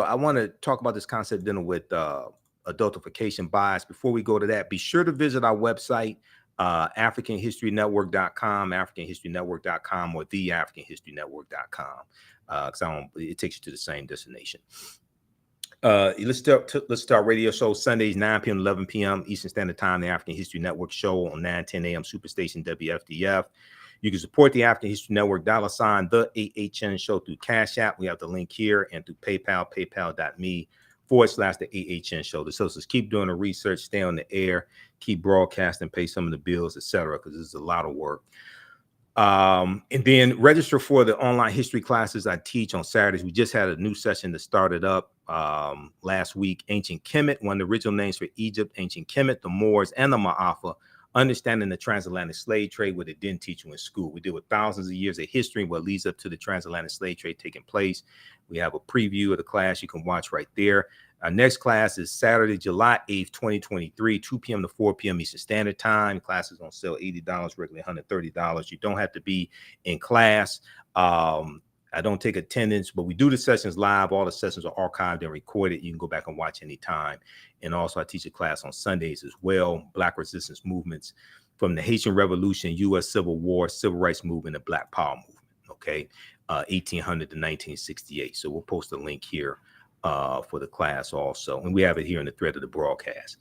Speaker 1: I want to talk about this concept dealing with adultification bias. Before we go to that, be sure to visit our website, AfricanHistoryNetwork.com, AfricanHistoryNetwork.com, or TheAHNShow.com, it takes you to the same destination. Let's start radio show Sundays 9 p.m. 11 p.m. Eastern Standard Time, the African History Network show on 9:10 a.m. Superstation WFDF. You can support the African History Network, $ the TheAHNShow through Cash App. We have the link here, and through PayPal, paypal.me/TheAHNShow. The sources keep doing the research, stay on the air, keep broadcasting, pay some of the bills, etc., because this is a lot of work. And then register for the online history classes I teach on Saturdays. We just had a new session that started up last week. Ancient Kemet, one of the original names for Egypt, Ancient Kemet, the Moors, and the Ma'afa. Understanding the transatlantic slave trade, what they didn't teach you in school. We deal with thousands of years of history and what leads up to the transatlantic slave trade taking place. We have a preview of the class you can watch right there. Our next class is Saturday, July 8th, 2023, 2 p.m. to 4 p.m. Eastern Standard Time. Classes on sale, $80, regularly $130. You don't have to be in class. I don't take attendance, but we do the sessions live. All the sessions are archived and recorded. You can go back and watch anytime. And also I teach a class on Sundays as well. Black resistance movements from the Haitian Revolution, U.S. Civil War, Civil Rights Movement, and Black Power Movement. Okay, 1800 to 1968. So we'll post a link here for the class also. And we have it here in the thread of the broadcast.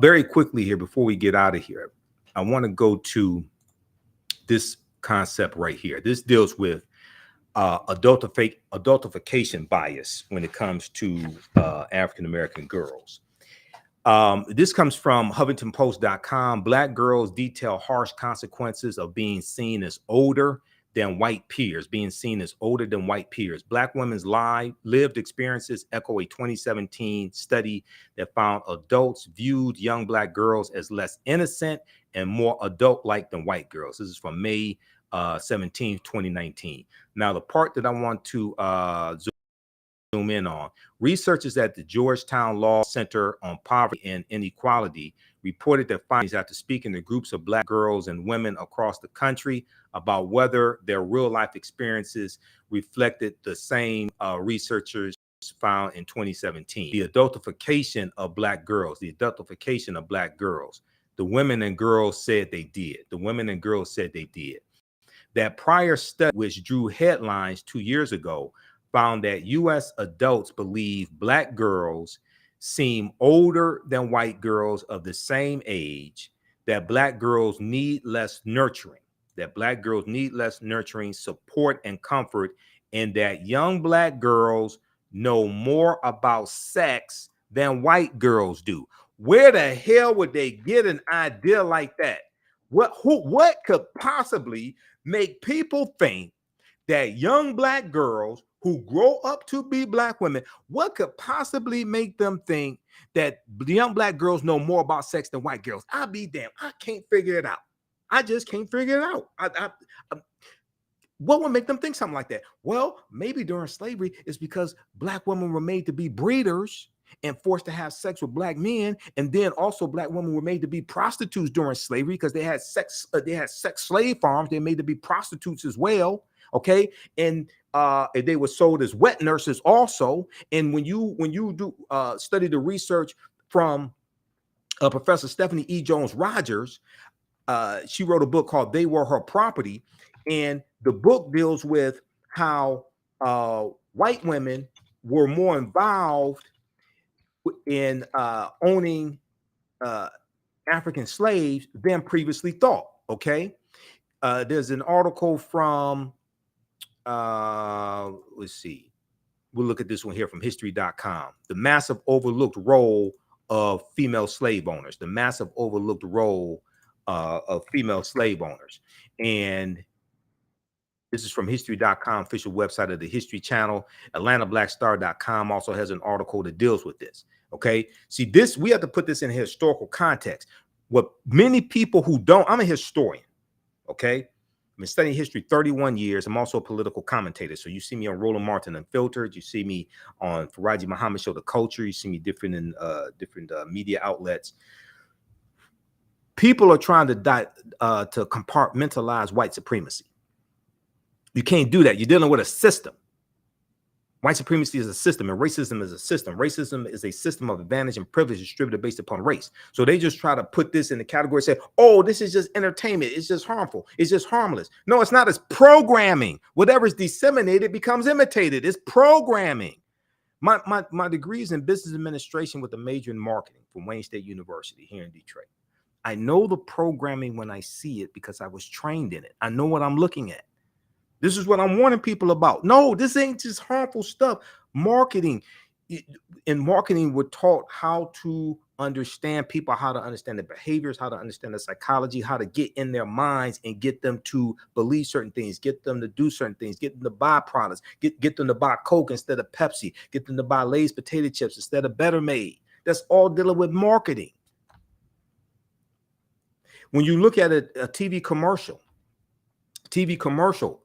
Speaker 1: Very quickly here, before we get out of here, I want to go to this concept right here. This deals with adultification bias when it comes to African-American girls. This comes from HuffingtonPost.com. Black girls detail harsh consequences of being seen as older than white peers. Black women's lived experiences echo a 2017 study that found adults viewed young Black girls as less innocent and more adult-like than white girls. This is from May 17, 2019. Now, the part that I want to zoom in on, researchers at the Georgetown Law Center on Poverty and Inequality reported their findings after speaking to groups of Black girls and women across the country about whether their real-life experiences reflected the same researchers found in 2017. The adultification of Black girls. The women and girls said they did. That prior study, which drew headlines 2 years ago, found that U.S. adults believe Black girls seem older than white girls of the same age, that Black girls need less nurturing, support, and comfort, and that young Black girls know more about sex than white girls do. Where the hell would they get an idea like that? What could possibly make people think that young Black girls who grow up to be Black women, what could possibly make them think that the young Black girls know more about sex than white girls? I'll be damned. I can't figure it out. I just can't figure it out. What would make them think something like that? Well, maybe during slavery it's because Black women were made to be breeders and forced to have sex with Black men, and then also Black women were made to be prostitutes during slavery because they had sex slave farms. They made to be prostitutes as well. Okay, and they were sold as wet nurses also. And when you do study the research from Professor Stephanie E. Jones Rogers, she wrote a book called "They Were Her Property," and The book deals with how white women were more involved in owning African slaves than previously thought. Okay. There's an article from, let's see, we'll look at this one here from history.com. The massive overlooked role of female slave owners, the massive overlooked role of female slave owners. And this is from history.com, official website of the History Channel. AtlantaBlackStar.com also has an article that deals with this. Okay. See, this, we have to put this in historical context. What many people who don't, I'm a historian. Okay. I've been studying history 31 years. I'm also a political commentator. So you see me on Roland Martin Unfiltered. You see me on Faraji Muhammad Show, The Culture. You see me different in different media outlets. People are trying to compartmentalize white supremacy. You can't do that. You're dealing with a system. White supremacy is a system, and racism is a system. Racism is a system of advantage and privilege distributed based upon race. So they just try to put this in the category, say, oh, this is just entertainment. It's just harmful. It's just harmless. No, it's not. It's programming. Whatever is disseminated becomes imitated. It's programming. My degree is in business administration with a major in marketing from Wayne State University here in Detroit. I know the programming when I see it because I was trained in it. I know what I'm looking at. This is what I'm warning people about. No, this ain't just harmful stuff. Marketing. In marketing, we're taught how to understand people, how to understand their behaviors, how to understand the psychology, how to get in their minds and get them to believe certain things, get them to do certain things, get them to buy products, get them to buy Coke instead of Pepsi, get them to buy Lay's potato chips instead of Better Made. That's all dealing with marketing. When you look at a TV commercial,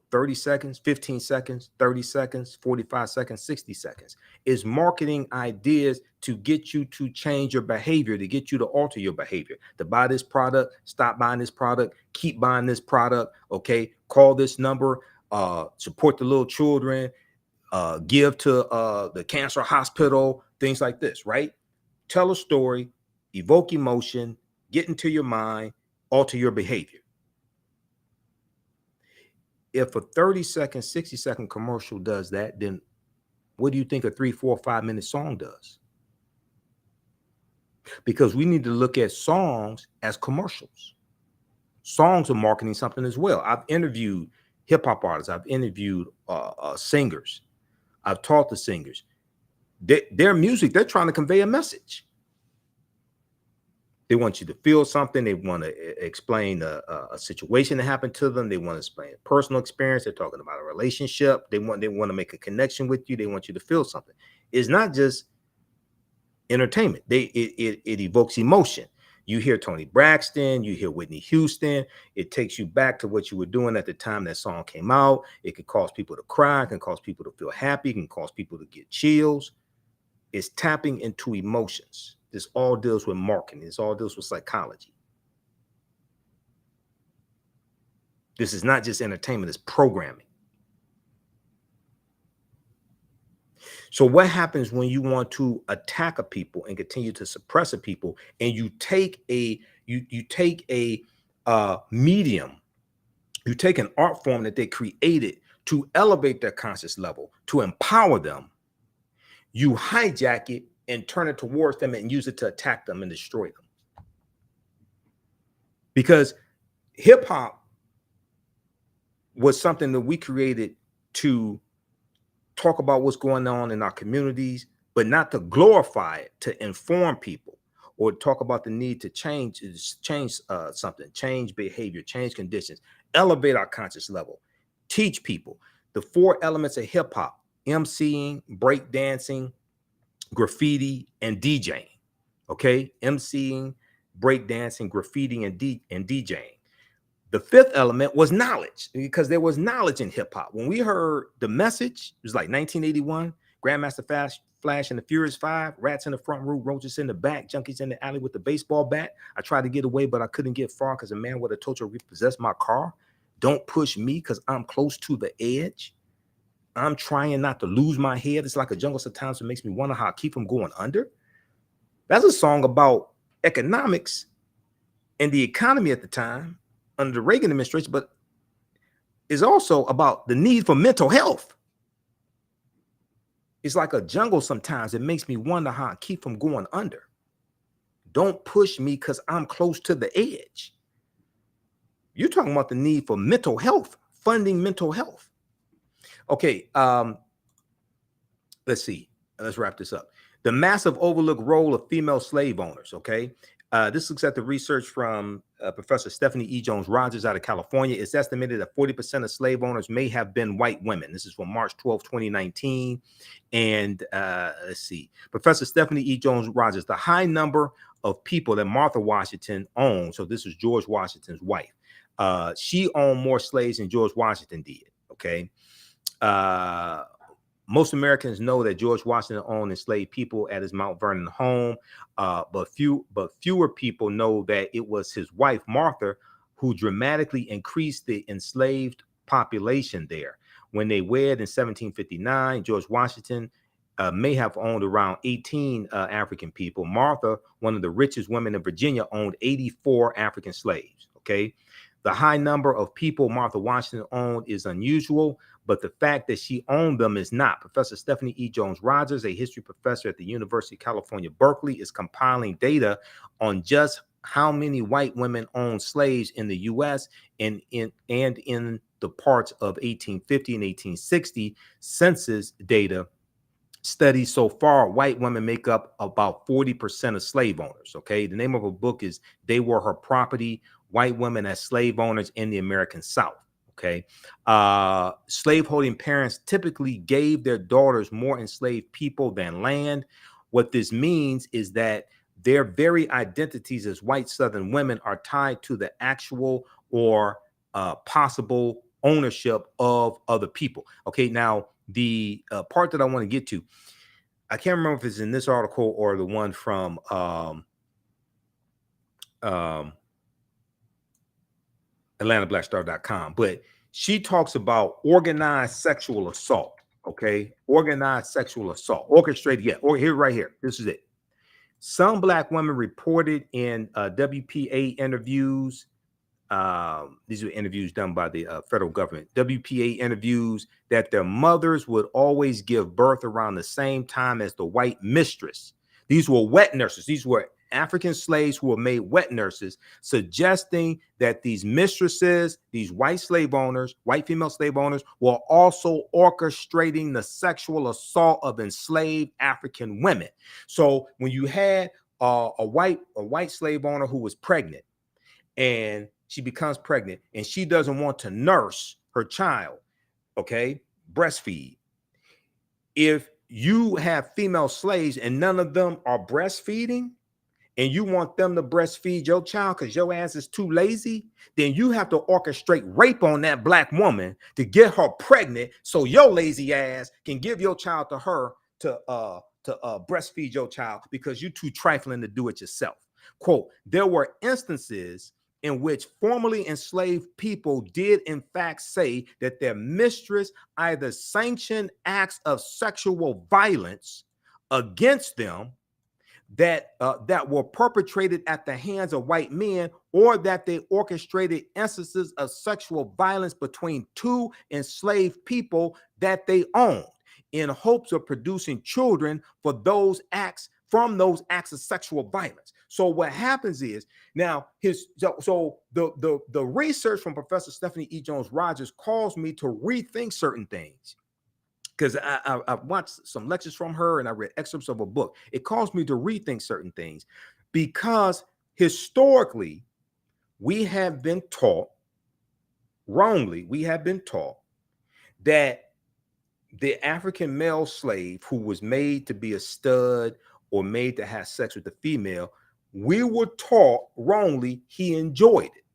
Speaker 1: 30 seconds, 15 seconds, 30 seconds, 45 seconds, 60 seconds, is marketing ideas to get you to change your behavior, to get you to alter your behavior, to buy this product, stop buying this product, keep buying this product, okay, call this number, support the little children, give to the cancer hospital, things like this, right? Tell a story, evoke emotion, get into your mind, alter your behavior. If a 30-second, 60-second commercial does that, then what do you think a 3, 4, 5-minute song does? Because we need to look at songs as commercials. Songs are marketing something as well. I've interviewed hip hop artists. I've interviewed singers. I've taught the singers. Their music, they're trying to convey a message. They want you to feel something. They want to explain a situation that happened to them. They want to explain a personal experience. They're talking about a relationship. They want to make a connection with you. They want you to feel something. It's not just entertainment. It evokes emotion. You hear Tony Braxton, you hear Whitney Houston. It takes you back to what you were doing at the time that song came out. It can cause people to cry. It can cause people to feel happy. It can cause people to get chills. It's tapping into emotions. This all deals with marketing. This all deals with psychology. This is not just entertainment, it's programming. So what happens when you want to attack a people and continue to suppress a people, and you take a medium, you take an art form that they created to elevate their conscious level, to empower them, you hijack it and turn it towards them and use it to attack them and destroy them. Because hip hop was something that we created to talk about what's going on in our communities, but not to glorify it, to inform people or talk about the need to change something, change behavior, change conditions, elevate our conscious level, teach people the 4 elements of hip hop: MCing, breakdancing, graffiti, and DJing. Okay, MCing, breakdancing, graffiti, and DJing. The 5th element was knowledge, because there was knowledge in hip hop. When we heard The Message, it was like 1981, Grandmaster Flash and the Furious 5, rats in the front room, roaches in the back, junkies in the alley with the baseball bat. I tried to get away, but I couldn't get far because a man would have told you to repossess my car. Don't push me because I'm close to the edge. I'm trying not to lose my head. It's like a jungle sometimes. It makes me wonder how I keep from going under. That's a song about economics and the economy at the time under the Reagan administration. But is also about the need for mental health. It's like a jungle sometimes. It makes me wonder how I keep from going under. Don't push me because I'm close to the edge. You're talking about the need for mental health, funding mental health. Okay, let's see. Let's wrap this up. The massive overlooked role of female slave owners. Okay. This looks at the research from Professor Stephanie E. Jones Rogers out of California. It's estimated that 40% of slave owners may have been white women. This is from March 12, 2019. And let's see. Professor Stephanie E. Jones Rogers, the high number of people that Martha Washington owned. So this is George Washington's wife. She owned more slaves than George Washington did. Okay. Most Americans know that George Washington owned enslaved people at his Mount Vernon home, but fewer people know that it was his wife, Martha, who dramatically increased the enslaved population there. When they wed in 1759, George Washington may have owned around 18 African people. Martha, one of the richest women in Virginia, owned 84 African slaves. Okay. The high number of people Martha Washington owned is unusual, but the fact that she owned them is not. Professor Stephanie E. Jones Rogers, a history professor at the University of California, Berkeley, is compiling data on just how many white women owned slaves in the U.S. and in the parts of 1850 and 1860 census data studies so far. White women make up about 40% of slave owners. Okay. The name of a book is They Were Her Property: White Women as Slave Owners in the American South. Okay. Slaveholding parents typically gave their daughters more enslaved people than land. What this means is that their very identities as white Southern women are tied to the actual or possible ownership of other people. Okay. Now, the part that I want to get to, I can't remember if it's in this article or the one from AtlantaBlackStar.com, but she talks about organized sexual assault. Okay, organized sexual assault, orchestrated. Yeah, or here, right here. This is it. Some Black women reported in WPA interviews. These were interviews done by the federal government. WPA interviews that their mothers would always give birth around the same time as the white mistress. These were wet nurses. These were African slaves who were made wet nurses, suggesting that these mistresses, these white slave owners, white female slave owners, were also orchestrating the sexual assault of enslaved African women. So when you had a white slave owner who was pregnant, and she becomes pregnant and she doesn't want to nurse her child, okay, breastfeed. If you have female slaves and none of them are breastfeeding, and you want them to breastfeed your child because your ass is too lazy, then you have to orchestrate rape on that Black woman to get her pregnant so your lazy ass can give your child to her to breastfeed your child because you're too trifling to do it yourself. Quote, there were instances in which formerly enslaved people did in fact say that their mistress either sanctioned acts of sexual violence against them that were perpetrated at the hands of white men, or that they orchestrated instances of sexual violence between two enslaved people that they owned in hopes of producing children for those acts, from those acts of sexual violence. So what happens is now the research from Professor Stephanie E. Jones Rogers caused me to rethink certain things. Because I watched some lectures from her and I read excerpts of a book. It caused me to rethink certain things because historically we have been taught, wrongly, we have been taught that the African male slave who was made to be a stud or made to have sex with the female, we were taught wrongly he enjoyed it.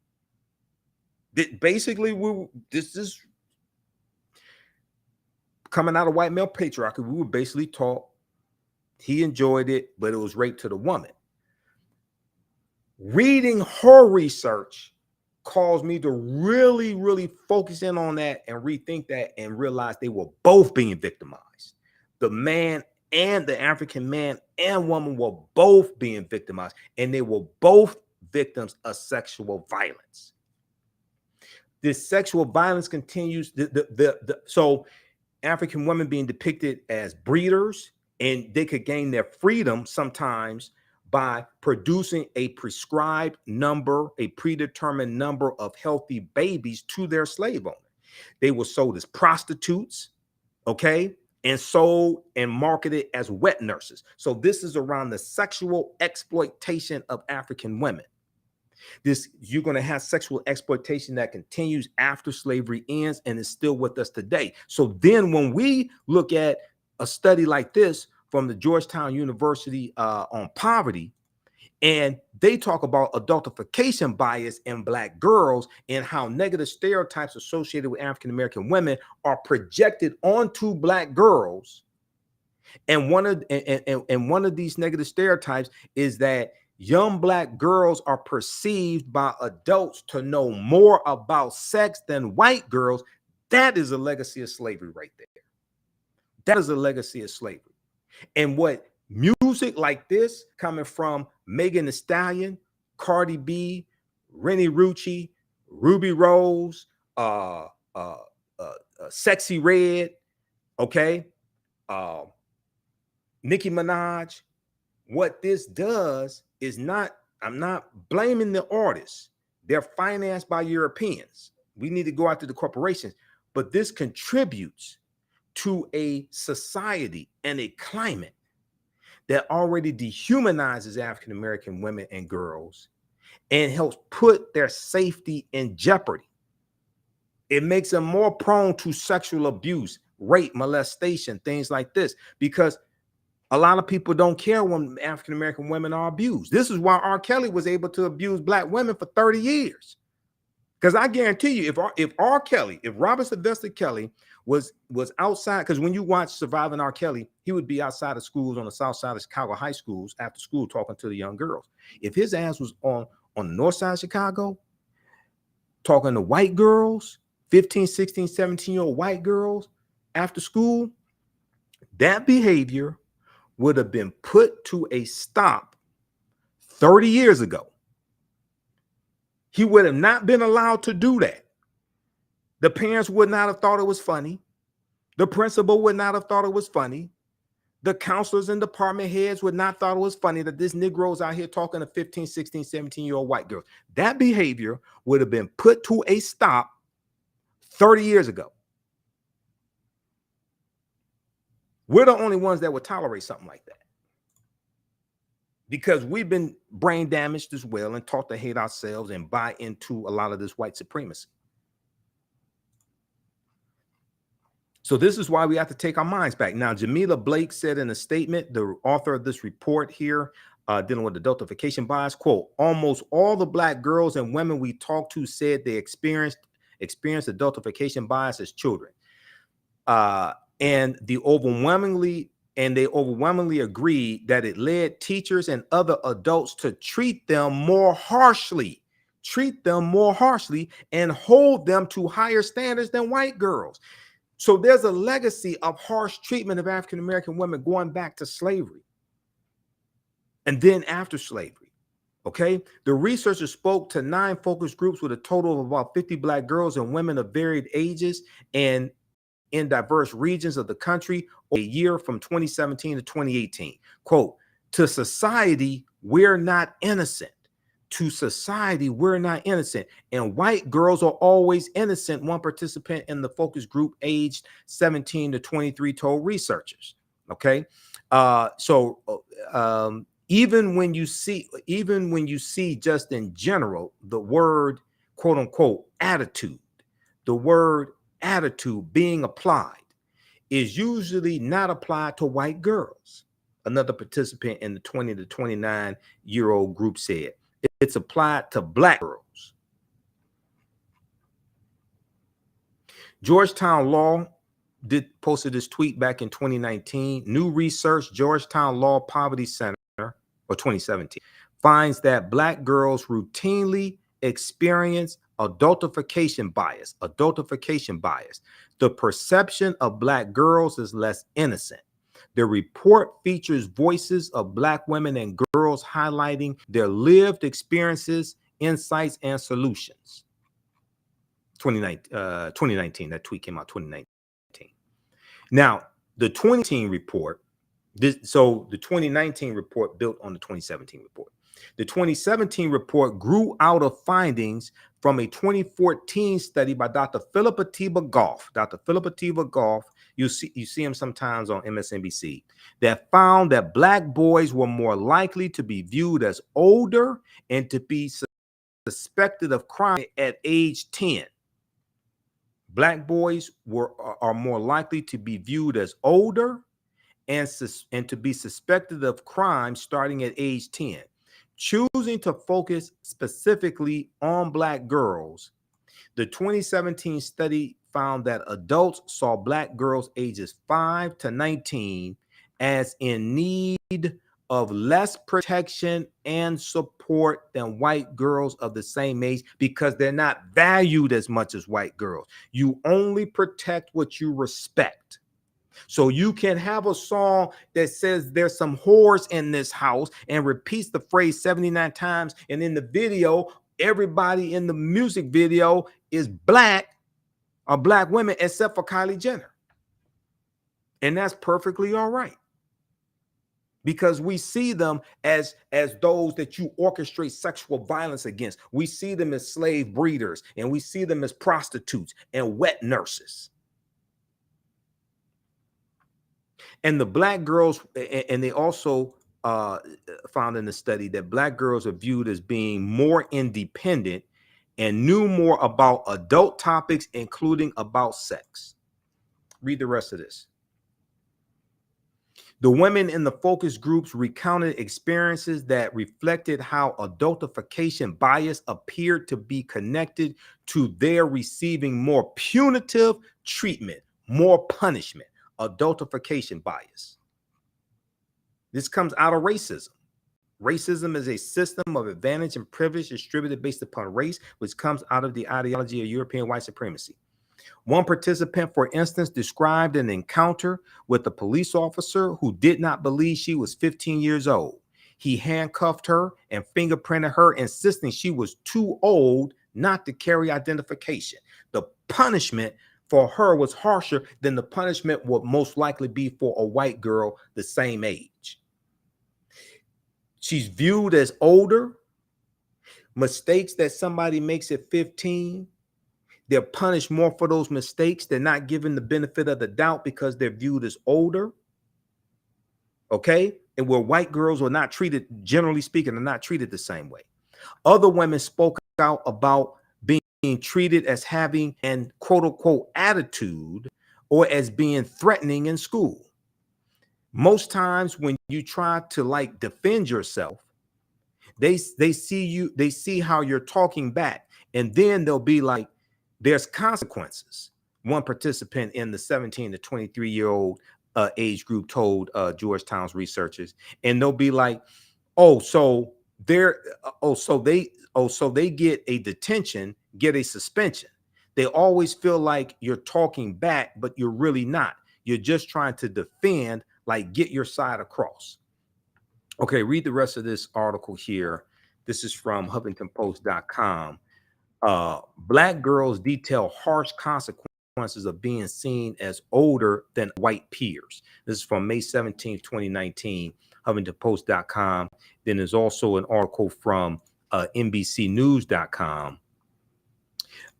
Speaker 1: That basically, this is coming out of white male patriarchy. We were basically taught he enjoyed it, but it was rape to the woman. Reading her research caused me to really, really focus in on that and rethink that and realize they were both being victimized. The man and the African man and woman were both being victimized, and they were both victims of sexual violence. This sexual violence continues. So African women being depicted as breeders, and they could gain their freedom sometimes by producing a prescribed number, a predetermined number of healthy babies to their slave owner. They were sold as prostitutes, okay, and sold and marketed as wet nurses. So this is around the sexual exploitation of African women. You're going to have sexual exploitation that continues after slavery ends and is still with us today. So then when we look at a study like this from the Georgetown University on poverty, and they talk about adultification bias in Black girls and how negative stereotypes associated with African-American women are projected onto Black girls. And one of these negative stereotypes is that young Black girls are perceived by adults to know more about sex than white girls. That is a legacy of slavery right there. That is a legacy of slavery. And what music like this coming from Megan Thee Stallion, Cardi B, Rennie Rucci, Ruby Rose, Sexy Red, okay, Nicki Minaj, what this does is not, I'm not blaming the artists. They're financed by Europeans. We need to go after the corporations, but this contributes to a society and a climate that already dehumanizes African-American women and girls and helps put their safety in jeopardy. It makes them more prone to sexual abuse, rape, molestation, things like this, because a lot of people don't care when African-American women are abused. This is why R. Kelly was able to abuse Black women for 30 years. Because I guarantee you, if Robert Sylvester Kelly was outside, because when you watch Surviving R. Kelly, he would be outside of schools on the south side of Chicago high schools after school talking to the young girls. If his ass was on the north side of Chicago talking to white girls, 15, 16, 17-year-old white girls after school, that behavior would have been put to a stop 30 years ago. He would have not been allowed to do that. The parents would not have thought it was funny. The principal would not have thought it was funny. The counselors and department heads would not thought it was funny that this Negro's out here talking to 15, 16, 17-year-old white girls. That behavior would have been put to a stop 30 years ago. We're the only ones that would tolerate something like that, because we've been brain damaged as well and taught to hate ourselves and buy into a lot of this white supremacy. So this is why we have to take our minds back. Now, Jamila Blake said in a statement, the author of this report here, dealing with adultification bias, quote, almost all the Black girls and women we talked to said they experienced adultification bias as children. And they overwhelmingly agreed that it led teachers and other adults to treat them more harshly and hold them to higher standards than white girls. So there's a legacy of harsh treatment of African-American women going back to slavery and then after slavery. Okay. The researchers spoke to 9 focus groups with a total of about 50 Black girls and women of varied ages and in diverse regions of the country a year from 2017 to 2018. Quote, to society, we're not innocent. To society, we're not innocent. And white girls are always innocent, one participant in the focus group aged 17 to 23 told researchers. Okay. Even when you see just in general, the word, quote unquote, attitude, the word attitude being applied is usually not applied to white girls. Another participant in the 20 to 29-year-old group said it's applied to Black girls. Georgetown Law posted this tweet back in 2019. New research, Georgetown Law Poverty Center, or 2017, finds that Black girls routinely experience adultification bias. The perception of Black girls is less innocent. The report features voices of Black women and girls highlighting their lived experiences, insights, and solutions. 2019. That tweet came out 2019. Now, the 2019 report, so the 2019 report built on the 2017 report. The 2017 report grew out of findings from a 2014 study by Dr. Philip Atiba Goff. Dr. Philip Atiba Goff, you see him sometimes on MSNBC, that found that Black boys were more likely to be viewed as older and to be suspected of crime at age 10. Black boys are more likely to be viewed as older and to be suspected of crime starting at age 10. Choosing to focus specifically on Black girls, the 2017 study found that adults saw Black girls ages 5 to 19 as in need of less protection and support than white girls of the same age because they're not valued as much as white girls. You only protect what you respect. So you can have a song that says there's some whores in this house and repeats the phrase 79 times. And in the video, everybody in the music video is Black or Black women except for Kylie Jenner. And that's perfectly all right. Because we see them as those that you orchestrate sexual violence against. We see them as slave breeders, and we see them as prostitutes and wet nurses. And the Black girls, and they also found in the study that Black girls are viewed as being more independent and knew more about adult topics, including about sex. Read the rest of this. The women in the focus groups recounted experiences that reflected how adultification bias appeared to be connected to their receiving more punitive treatment, more punishment. Adultification bias. This comes out of racism. Racism is a system of advantage and privilege distributed based upon race, which comes out of the ideology of European white supremacy. One participant, for instance, described an encounter with a police officer who did not believe she was 15 years old. He handcuffed her and fingerprinted her, insisting she was too old not to carry identification. The punishment for her was harsher than the punishment would most likely be for a white girl the same age. She's viewed as older. Mistakes that somebody makes at 15, they're punished more for those mistakes. They're not given the benefit of the doubt because they're viewed as older. Okay? And where white girls are not treated, generally speaking, are not treated the same way. Other women spoke out about being treated as having an quote unquote attitude or as being threatening in school. Most times when you try to like defend yourself, they see how you're talking back, and then they'll be like, there's consequences. One participant in the 17 to 23-year-old age group told Georgetown's researchers, and they'll be like, so they get a detention, get a suspension. They always feel like you're talking back, but you're really not. You're just trying to defend, like get your side across. Okay, read the rest of this article here. This is from HuffingtonPost.com. Black girls detail harsh consequences of being seen as older than white peers. This is from May 17th, 2019, HuffingtonPost.com. Then there's also an article from NBCNews.com.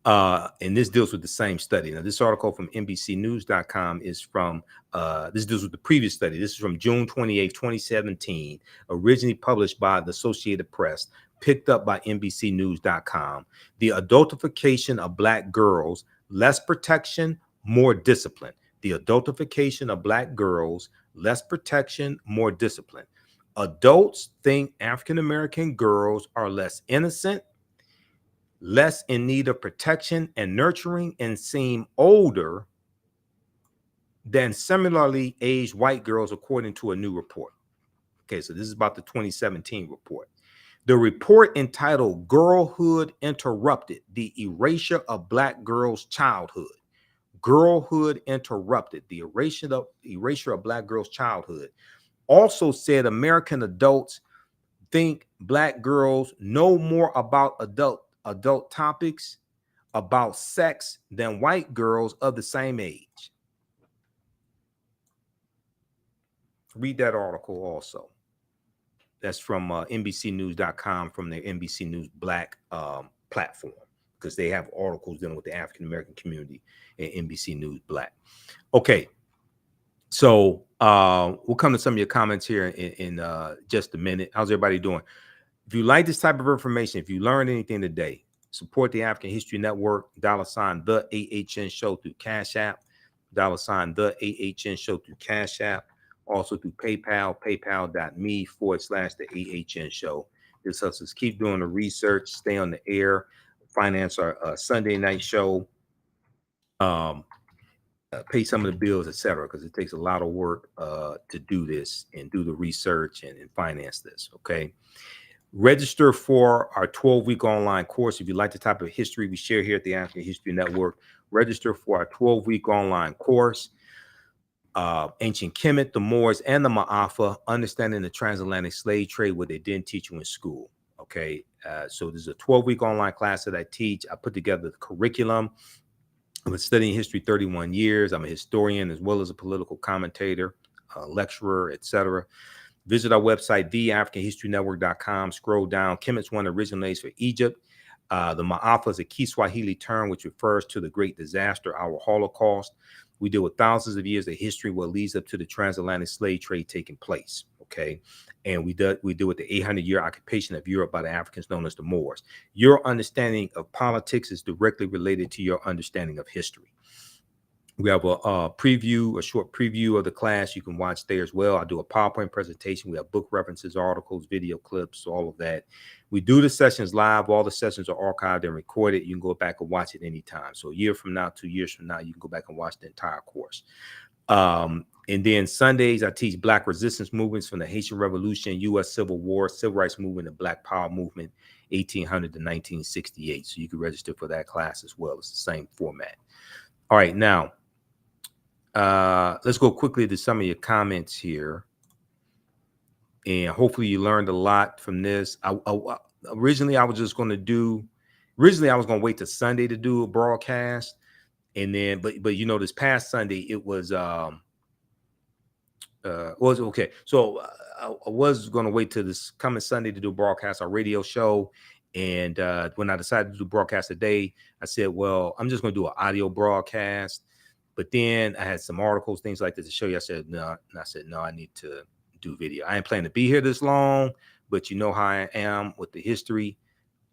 Speaker 1: And this deals with the same study. Now, this article from NBCNews.com is from, this deals with the previous study. This is from June 28th, 2017, originally published by the Associated Press, picked up by NBCNews.com. The adultification of Black girls, less protection, more discipline. The adultification of Black girls, less protection, more discipline. Adults think African-American girls are less innocent, less in need of protection and nurturing, and seem older than similarly aged white girls, according to a new report. Okay, so this is about the 2017 report. The report, entitled Girlhood Interrupted, the Erasure of Black Girls' Childhood. Girlhood Interrupted, the erasure of Black girls' childhood, also said American adults think Black girls know more about adult topics about sex than white girls of the same age. Read that article also. That's from NBCnews.com, from their NBC News Black platform, because they have articles dealing with the African American community in NBC News Black. Okay, so we'll come to some of your comments here in just a minute. How's everybody doing? If you like this type of information, if you learned anything today, support the African History Network, $ the AHN Show through Cash App, $ the AHN Show through Cash App, also through PayPal, paypal.me/the AHN Show. This helps us keep doing the research, stay on the air, finance our Sunday night show, pay some of the bills, etc., because it takes a lot of work to do this and do the research and finance this. Okay. Register for our 12-week online course. If you like the type of history we share here at the African History Network, register for our 12-week online course. Ancient Kemet, the Moors, and the Ma'afa, understanding the transatlantic slave trade, what they didn't teach you in school. Okay. So there's a 12-week online class that I teach. I put together the curriculum. I've been studying history 31 years. I'm a historian as well as a political commentator, lecturer, etc. Visit our website, TheAfricanHistoryNetwork.com. Scroll down. Kemet's one originates for Egypt. The Ma'afa is a Kiswahili term which refers to the great disaster, our Holocaust. We deal with thousands of years of history, what leads up to the transatlantic slave trade taking place. Okay. And we deal with the 800-year occupation of Europe by the Africans known as the Moors. Your understanding of politics is directly related to your understanding of history. We have a short preview of the class you can watch there as well. I do a PowerPoint presentation. We have book references, articles, video clips, all of that. We do the sessions live. All the sessions are archived and recorded. You can go back and watch it anytime. So a year from now, 2 years from now, you can go back and watch the entire course. And then Sundays, I teach Black resistance movements from the Haitian Revolution, U.S. Civil War, Civil Rights Movement, and Black Power Movement, 1800 to 1968. So you can register for that class as well. It's the same format. All right, now, let's go quickly to some of your comments here. And hopefully you learned a lot from this. Originally, I was going to wait till Sunday to do a broadcast. And then, but you know, this past Sunday, it was okay. So I was going to wait till this coming Sunday to do a broadcast, our radio show. And when I decided to do broadcast today, I said, well, I'm just going to do an audio broadcast. But then I had some articles, things like this to show you. I said, no. And I said, no, I need to do video. I ain't planning to be here this long, but you know how I am with the history.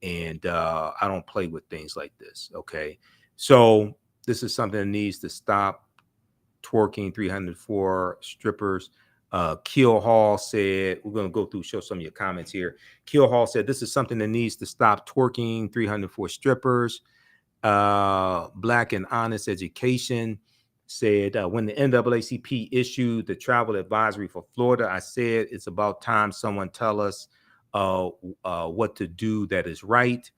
Speaker 1: And I don't play with things like this. Okay. So this is something that needs to stop. Twerking, 304 strippers. Keel Hall said, we're going to go through, show some of your comments here. Keel Hall said, this is something that needs to stop. Twerking, 304 strippers. Black and Honest Education said, when the NAACP issued the travel advisory for Florida, I said it's about time someone tell us what to do that is right.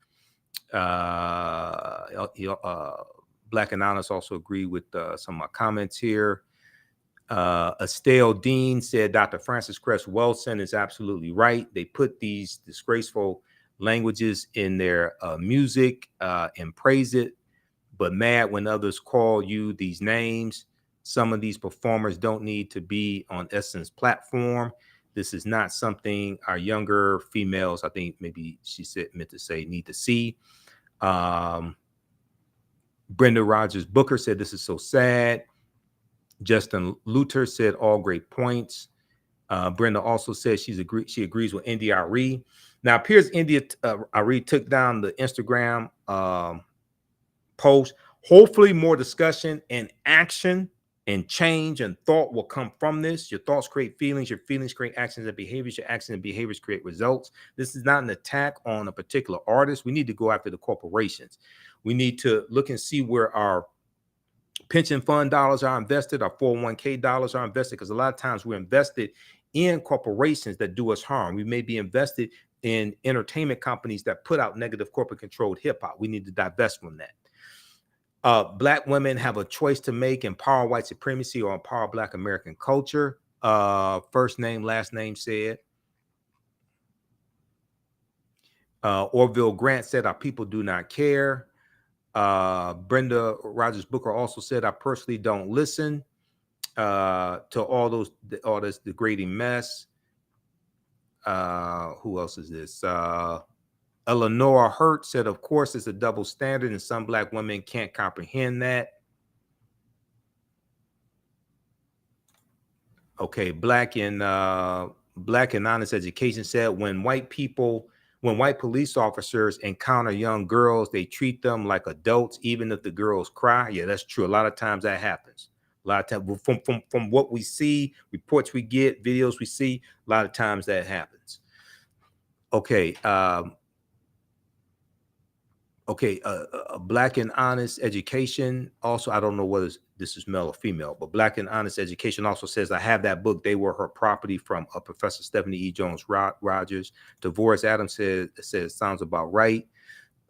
Speaker 1: Black and Honest also agree with some of my comments here. Estelle Dean said Dr. Francis Cress Welsing is absolutely right. They put these disgraceful languages in their music and praise it, but mad when others call you these names. Some of these performers don't need to be on Essence platform. This is not something our younger females, I think maybe she meant to say, need to see. Brenda Rogers Booker said, this is so sad. Justin Luther said, all great points. Brenda also said she agrees with India Arie. Now, it appears India Arie took down the Instagram post. Hopefully more discussion and action and change and thought will come from this. Your thoughts create feelings. Your feelings create actions and behaviors. Your actions and behaviors create results. This is not an attack on a particular artist. We need to go after the corporations. We need to look and see where our pension fund dollars are invested, our 401k dollars are invested, because a lot of times we're invested in corporations that do us harm. We may be invested in entertainment companies that put out negative corporate controlled hip hop. We need to divest from that. Black women have a choice to make: empower white supremacy or empower Black American culture. First name, last name said. Orville Grant said, our people do not care. Brenda Rogers Booker also said, I personally don't listen to all this degrading mess. Who else is this? Eleanor Hurt said, of course, it's a double standard, and some Black women can't comprehend that. Okay, Black and Honest Education said, when white police officers encounter young girls, they treat them like adults, even if the girls cry. Yeah, that's true. A lot of times that happens. A lot of times, from what we see, reports we get, videos we see, a lot of times that happens. Okay, Black and Honest Education. Also, I don't know whether this is male or female, but Black and Honest Education also says, I have that book, They Were Her Property, from Professor Stephanie E. Jones Rogers. DeVoris Adams says sounds about right.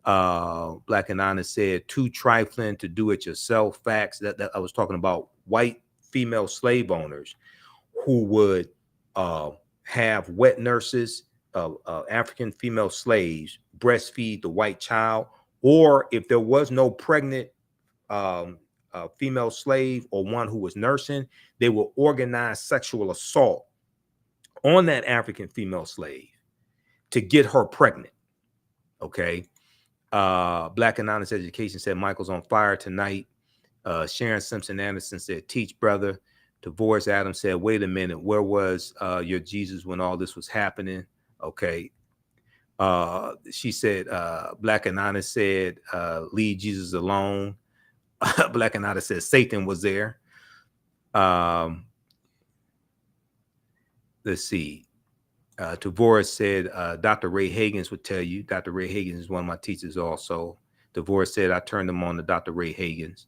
Speaker 1: Black and Honest said, too trifling to do it yourself. Facts. That I was talking about white female slave owners who would have wet nurses, African female slaves, breastfeed the white child, or if there was no pregnant female slave or one who was nursing, they will organize sexual assault on that African female slave to get her pregnant. Okay. Black and Honest Education said, Michael's on fire tonight. Sharon Simpson Anderson said, teach, brother. DeVoris Adams said, wait a minute, where was your Jesus when all this was happening? Okay. She said, Black and Honest said, leave Jesus alone. Black and Honest said, Satan was there. Let's see. DeVoris said, Dr. Ray Hagins would tell you. Dr. Ray Hagins is one of my teachers also. DeVoris said, I turned them on to Dr. Ray Hagins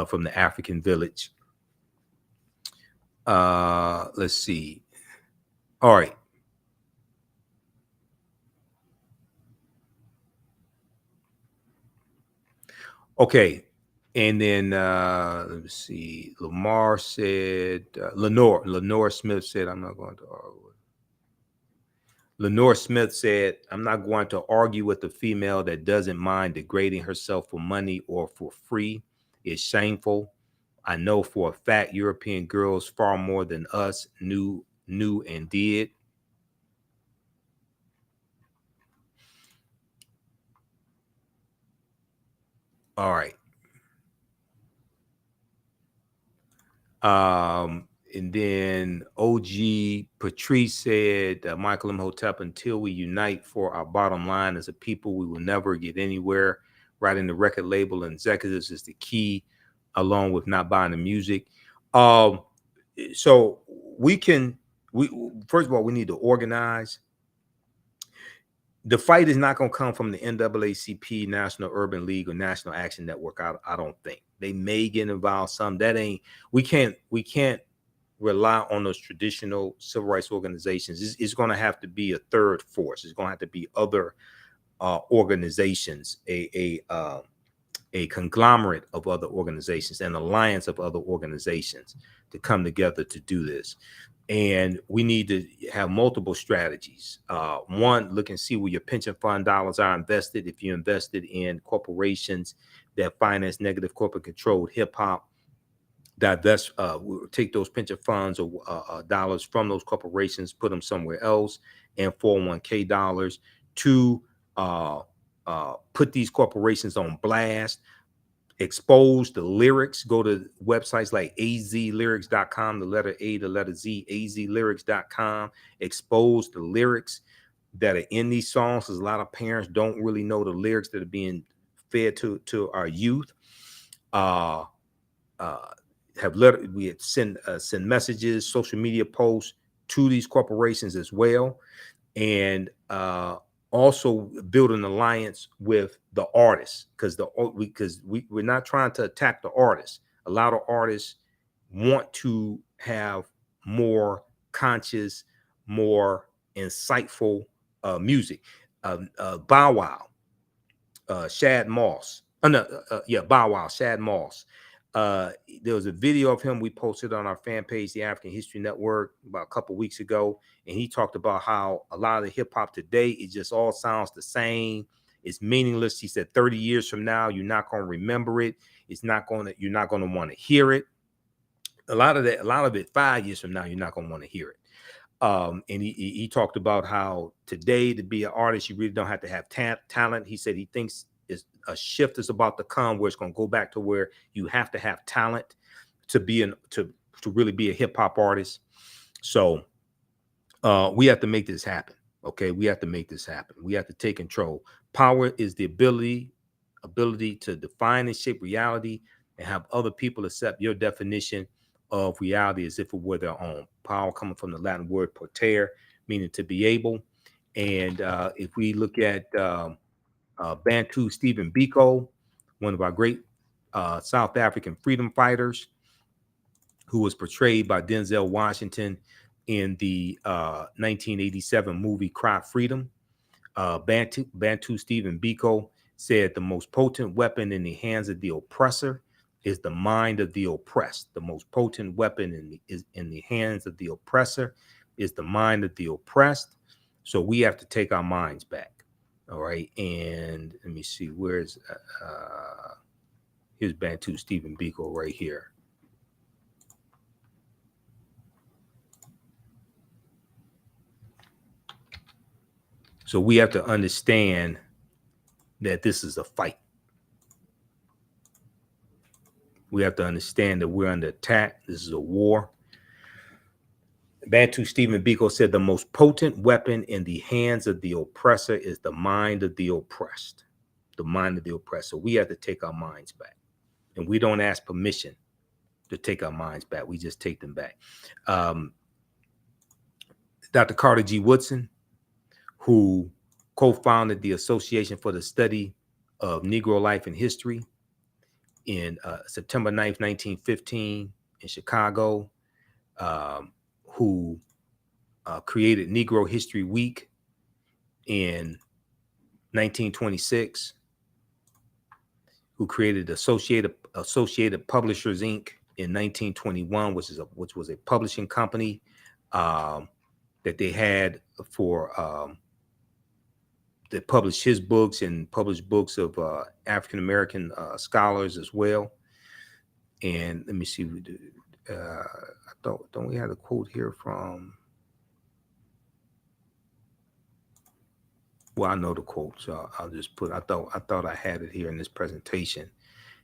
Speaker 1: from the African Village. Let's see. All right. Okay. And then let me see. Lamar said, Lenore Smith said, I'm not going to argue. Lenore Smith said, I'm not going to argue with a female that doesn't mind degrading herself for money or for free. It's shameful. I know for a fact European girls far more than us knew and did. All right. And then OG Patrice said, Michael Imhotep, until we unite for our bottom line as a people, we will never get anywhere. Writing the record label and executives is the key, along with not buying the music. So we first of all, we need to organize. The fight is not going to come from the NAACP, National Urban League, or National Action Network. I don't think they may get involved. We can't rely on those traditional civil rights organizations. It's going to have to be a third force. It's going to have to be other organizations, a conglomerate of other organizations, an alliance of other organizations to come together to do this. And we need to have multiple strategies. One, look and see where your pension fund dollars are invested. If you're invested in corporations that finance negative corporate controlled hip hop, divest, take those pension funds or dollars from those corporations, put them somewhere else, and 401k dollars. To put these corporations on blast, expose the lyrics. Go to websites like azlyrics.com, the letter A, the letter Z, azlyrics.com. Expose the lyrics that are in these songs, because a lot of parents don't really know the lyrics that are being fed to our youth. We send messages, social media posts to these corporations as well, and also build an alliance with the artists, because we're not trying to attack the artists. A lot of artists want to have more conscious, more insightful music. Bow Wow, Shad Moss. Bow Wow, Shad Moss. There was a video of him we posted on our fan page, the African History Network, about a couple weeks ago, and he talked about how a lot of the hip hop today, it just all sounds the same. It's meaningless. He said 30 years from now, you're not going to remember it. You're not going to want to hear it. A lot of it, 5 years from now, you're not going to want to hear it. And he talked about how today, to be an artist, you really don't have to have talent. He said he thinks a shift is about to come where it's going to go back to where you have to have talent to really be a hip hop artist. So we have to make this happen. Okay, we have to make this happen. We have to take control. Power is the ability to define and shape reality and have other people accept your definition of reality as if it were their own. Power coming from the Latin word potere, meaning to be able. And if we look at Bantu Stephen Biko, one of our great South African freedom fighters, who was portrayed by Denzel Washington in the 1987 movie Cry Freedom. Bantu Stephen Biko said the most potent weapon in the hands of the oppressor is the mind of the oppressed. The most potent weapon in the hands of the oppressor is the mind of the oppressed. So we have to take our minds back. All right. And let me see, here's Bantu Stephen Biko right here. So we have to understand that this is a fight. We have to understand that we're under attack. This is a war. Bantu Stephen Biko said the most potent weapon in the hands of the oppressor is the mind of the oppressed. The mind of the oppressed. So we have to take our minds back. And we don't ask permission to take our minds back. We just take them back. Dr. Carter G. Woodson, who co-founded the Association for the Study of Negro Life and History in September 9th, 1915 in Chicago, who created Negro History Week in 1926, who created Associated Publishers Inc. in 1921, which was a publishing company that they had for that published his books and published books of African American scholars as well. And let me see, don't we have a quote here from? Well, I know the quote, so I'll just put. I thought I had it here in this presentation.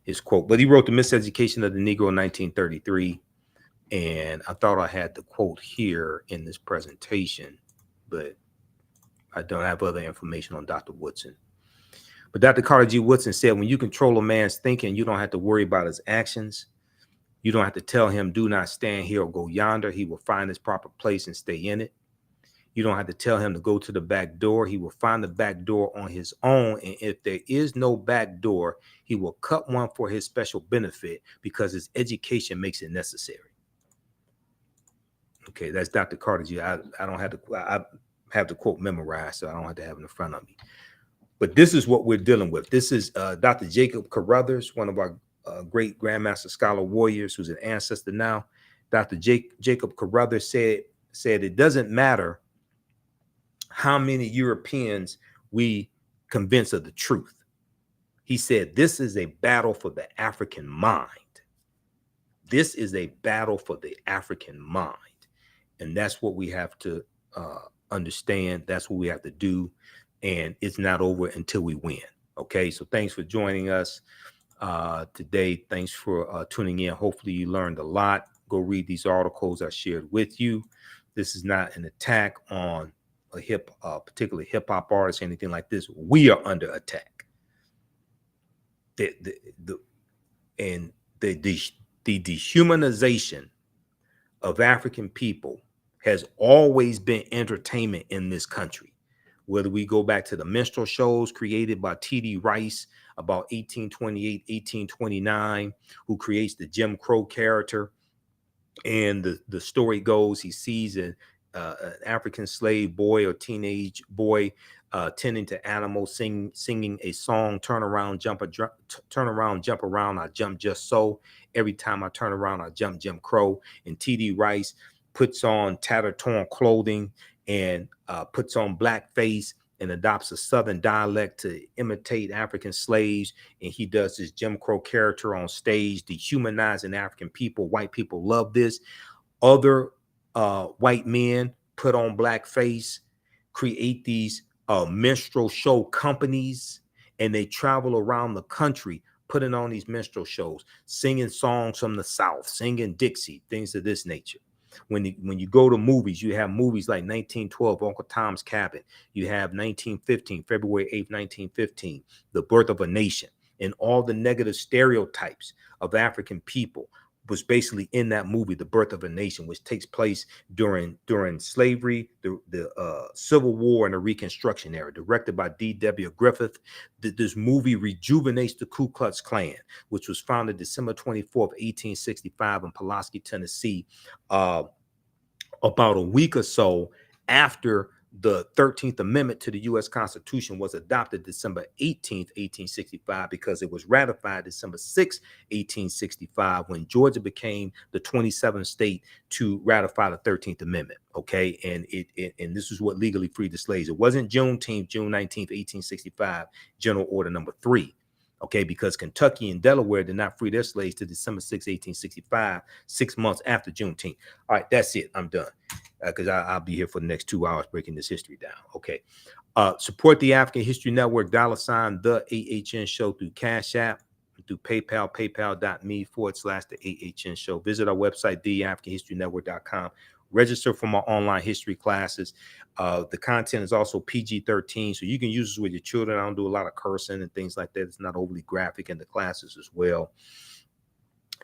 Speaker 1: His quote, but he wrote The Miseducation of the Negro in 1933, and I thought I had the quote here in this presentation, but I don't have other information on Dr. Woodson. But Dr. Carter G. Woodson said, when you control a man's thinking, you don't have to worry about his actions. You don't have to tell him, do not stand here or go yonder. He will find his proper place and stay in it. You don't have to tell him to go to the back door. He will find the back door on his own. And if there is no back door, he will cut one for his special benefit because his education makes it necessary. Okay, that's Dr. Carter G. I don't have to, I have the quote memorized, so I don't have to have it in front of me. But this is what we're dealing with. This is Dr. Jacob Carruthers, one of our great Grandmaster Scholar Warriors, who's an ancestor now. Dr. Jacob Carruthers said it doesn't matter how many Europeans we convince of the truth. He said, this is a battle for the African mind. This is a battle for the African mind. And that's what we have to understand. That's what we have to do. And it's not over until we win. Okay, so thanks for joining us today. Thanks for tuning in. Hopefully you learned a lot. Go read these articles I shared with you. This is not an attack on a particular hip hop artist or anything like this. We are under attack. The dehumanization of African people has always been entertainment in this country. Whether we go back to the minstrel shows created by T.D. Rice about 1828, 1829, who creates the Jim Crow character. And the story goes, he sees an African slave boy or teenage boy tending to animals, singing a song, turn around, jump around, I jump just so. Every time I turn around, I jump Jim Crow. And T.D. Rice puts on tattered, torn clothing and puts on blackface and adopts a Southern dialect to imitate African slaves. And he does this Jim Crow character on stage, dehumanizing African people. White people love this. Other white men put on blackface, create these minstrel show companies, and they travel around the country putting on these minstrel shows, singing songs from the South, singing Dixie, things of this nature. When you go to movies, you have movies like 1912, Uncle Tom's Cabin. You have 1915, February 8th, 1915, The Birth of a Nation, and all the negative stereotypes of African people was basically in that movie, The Birth of a Nation, which takes place during slavery, the Civil War, and the Reconstruction era, directed by D.W. Griffith. This movie rejuvenates the Ku Klux Klan, which was founded December 24th, 1865 in Pulaski, Tennessee, about a week or so after the 13th Amendment to the U.S. Constitution was adopted December 18th, 1865, because it was ratified December 6th, 1865, when Georgia became the 27th state to ratify the 13th Amendment. Okay, and this is what legally freed the slaves. It wasn't Juneteenth, June 19th, 1865, General Order Number 3. Okay, because Kentucky and Delaware did not free their slaves to December 6, 1865, 6 months after Juneteenth. All right, that's it. I'm done, because I'll be here for the next 2 hours breaking this history down. Okay. Support the African History Network, $ the AHN Show through Cash App, through PayPal, paypal.me/the AHN Show. Visit our website, TheAHNHistoryNetwork.com. Register for my online history classes. The content is also PG-13, so you can use this with your children. I don't do a lot of cursing and things like that. It's not overly graphic in the classes as well.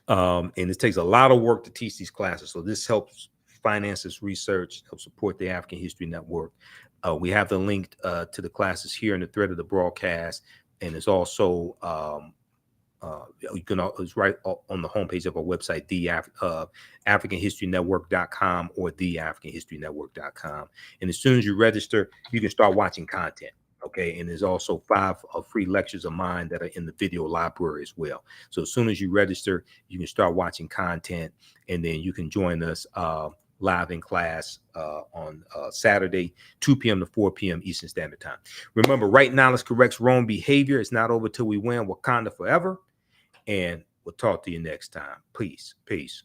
Speaker 1: And it takes a lot of work to teach these classes. So this helps finance this research, help support the African History Network. We have the link to the classes here in the thread of the broadcast. And it's also it's right on the homepage of our website, AfricanHistoryNetwork.com or TheAfricanHistoryNetwork.com. And as soon as you register, you can start watching content. Okay, and there's also 5 free lectures of mine that are in the video library as well. So as soon as you register, you can start watching content, and then you can join us live in class on Saturday, 2 p.m. to 4 p.m. Eastern Standard Time. Remember, right knowledge corrects wrong behavior. It's not over till we win. Wakanda forever. And we'll talk to you next time. Peace. Peace.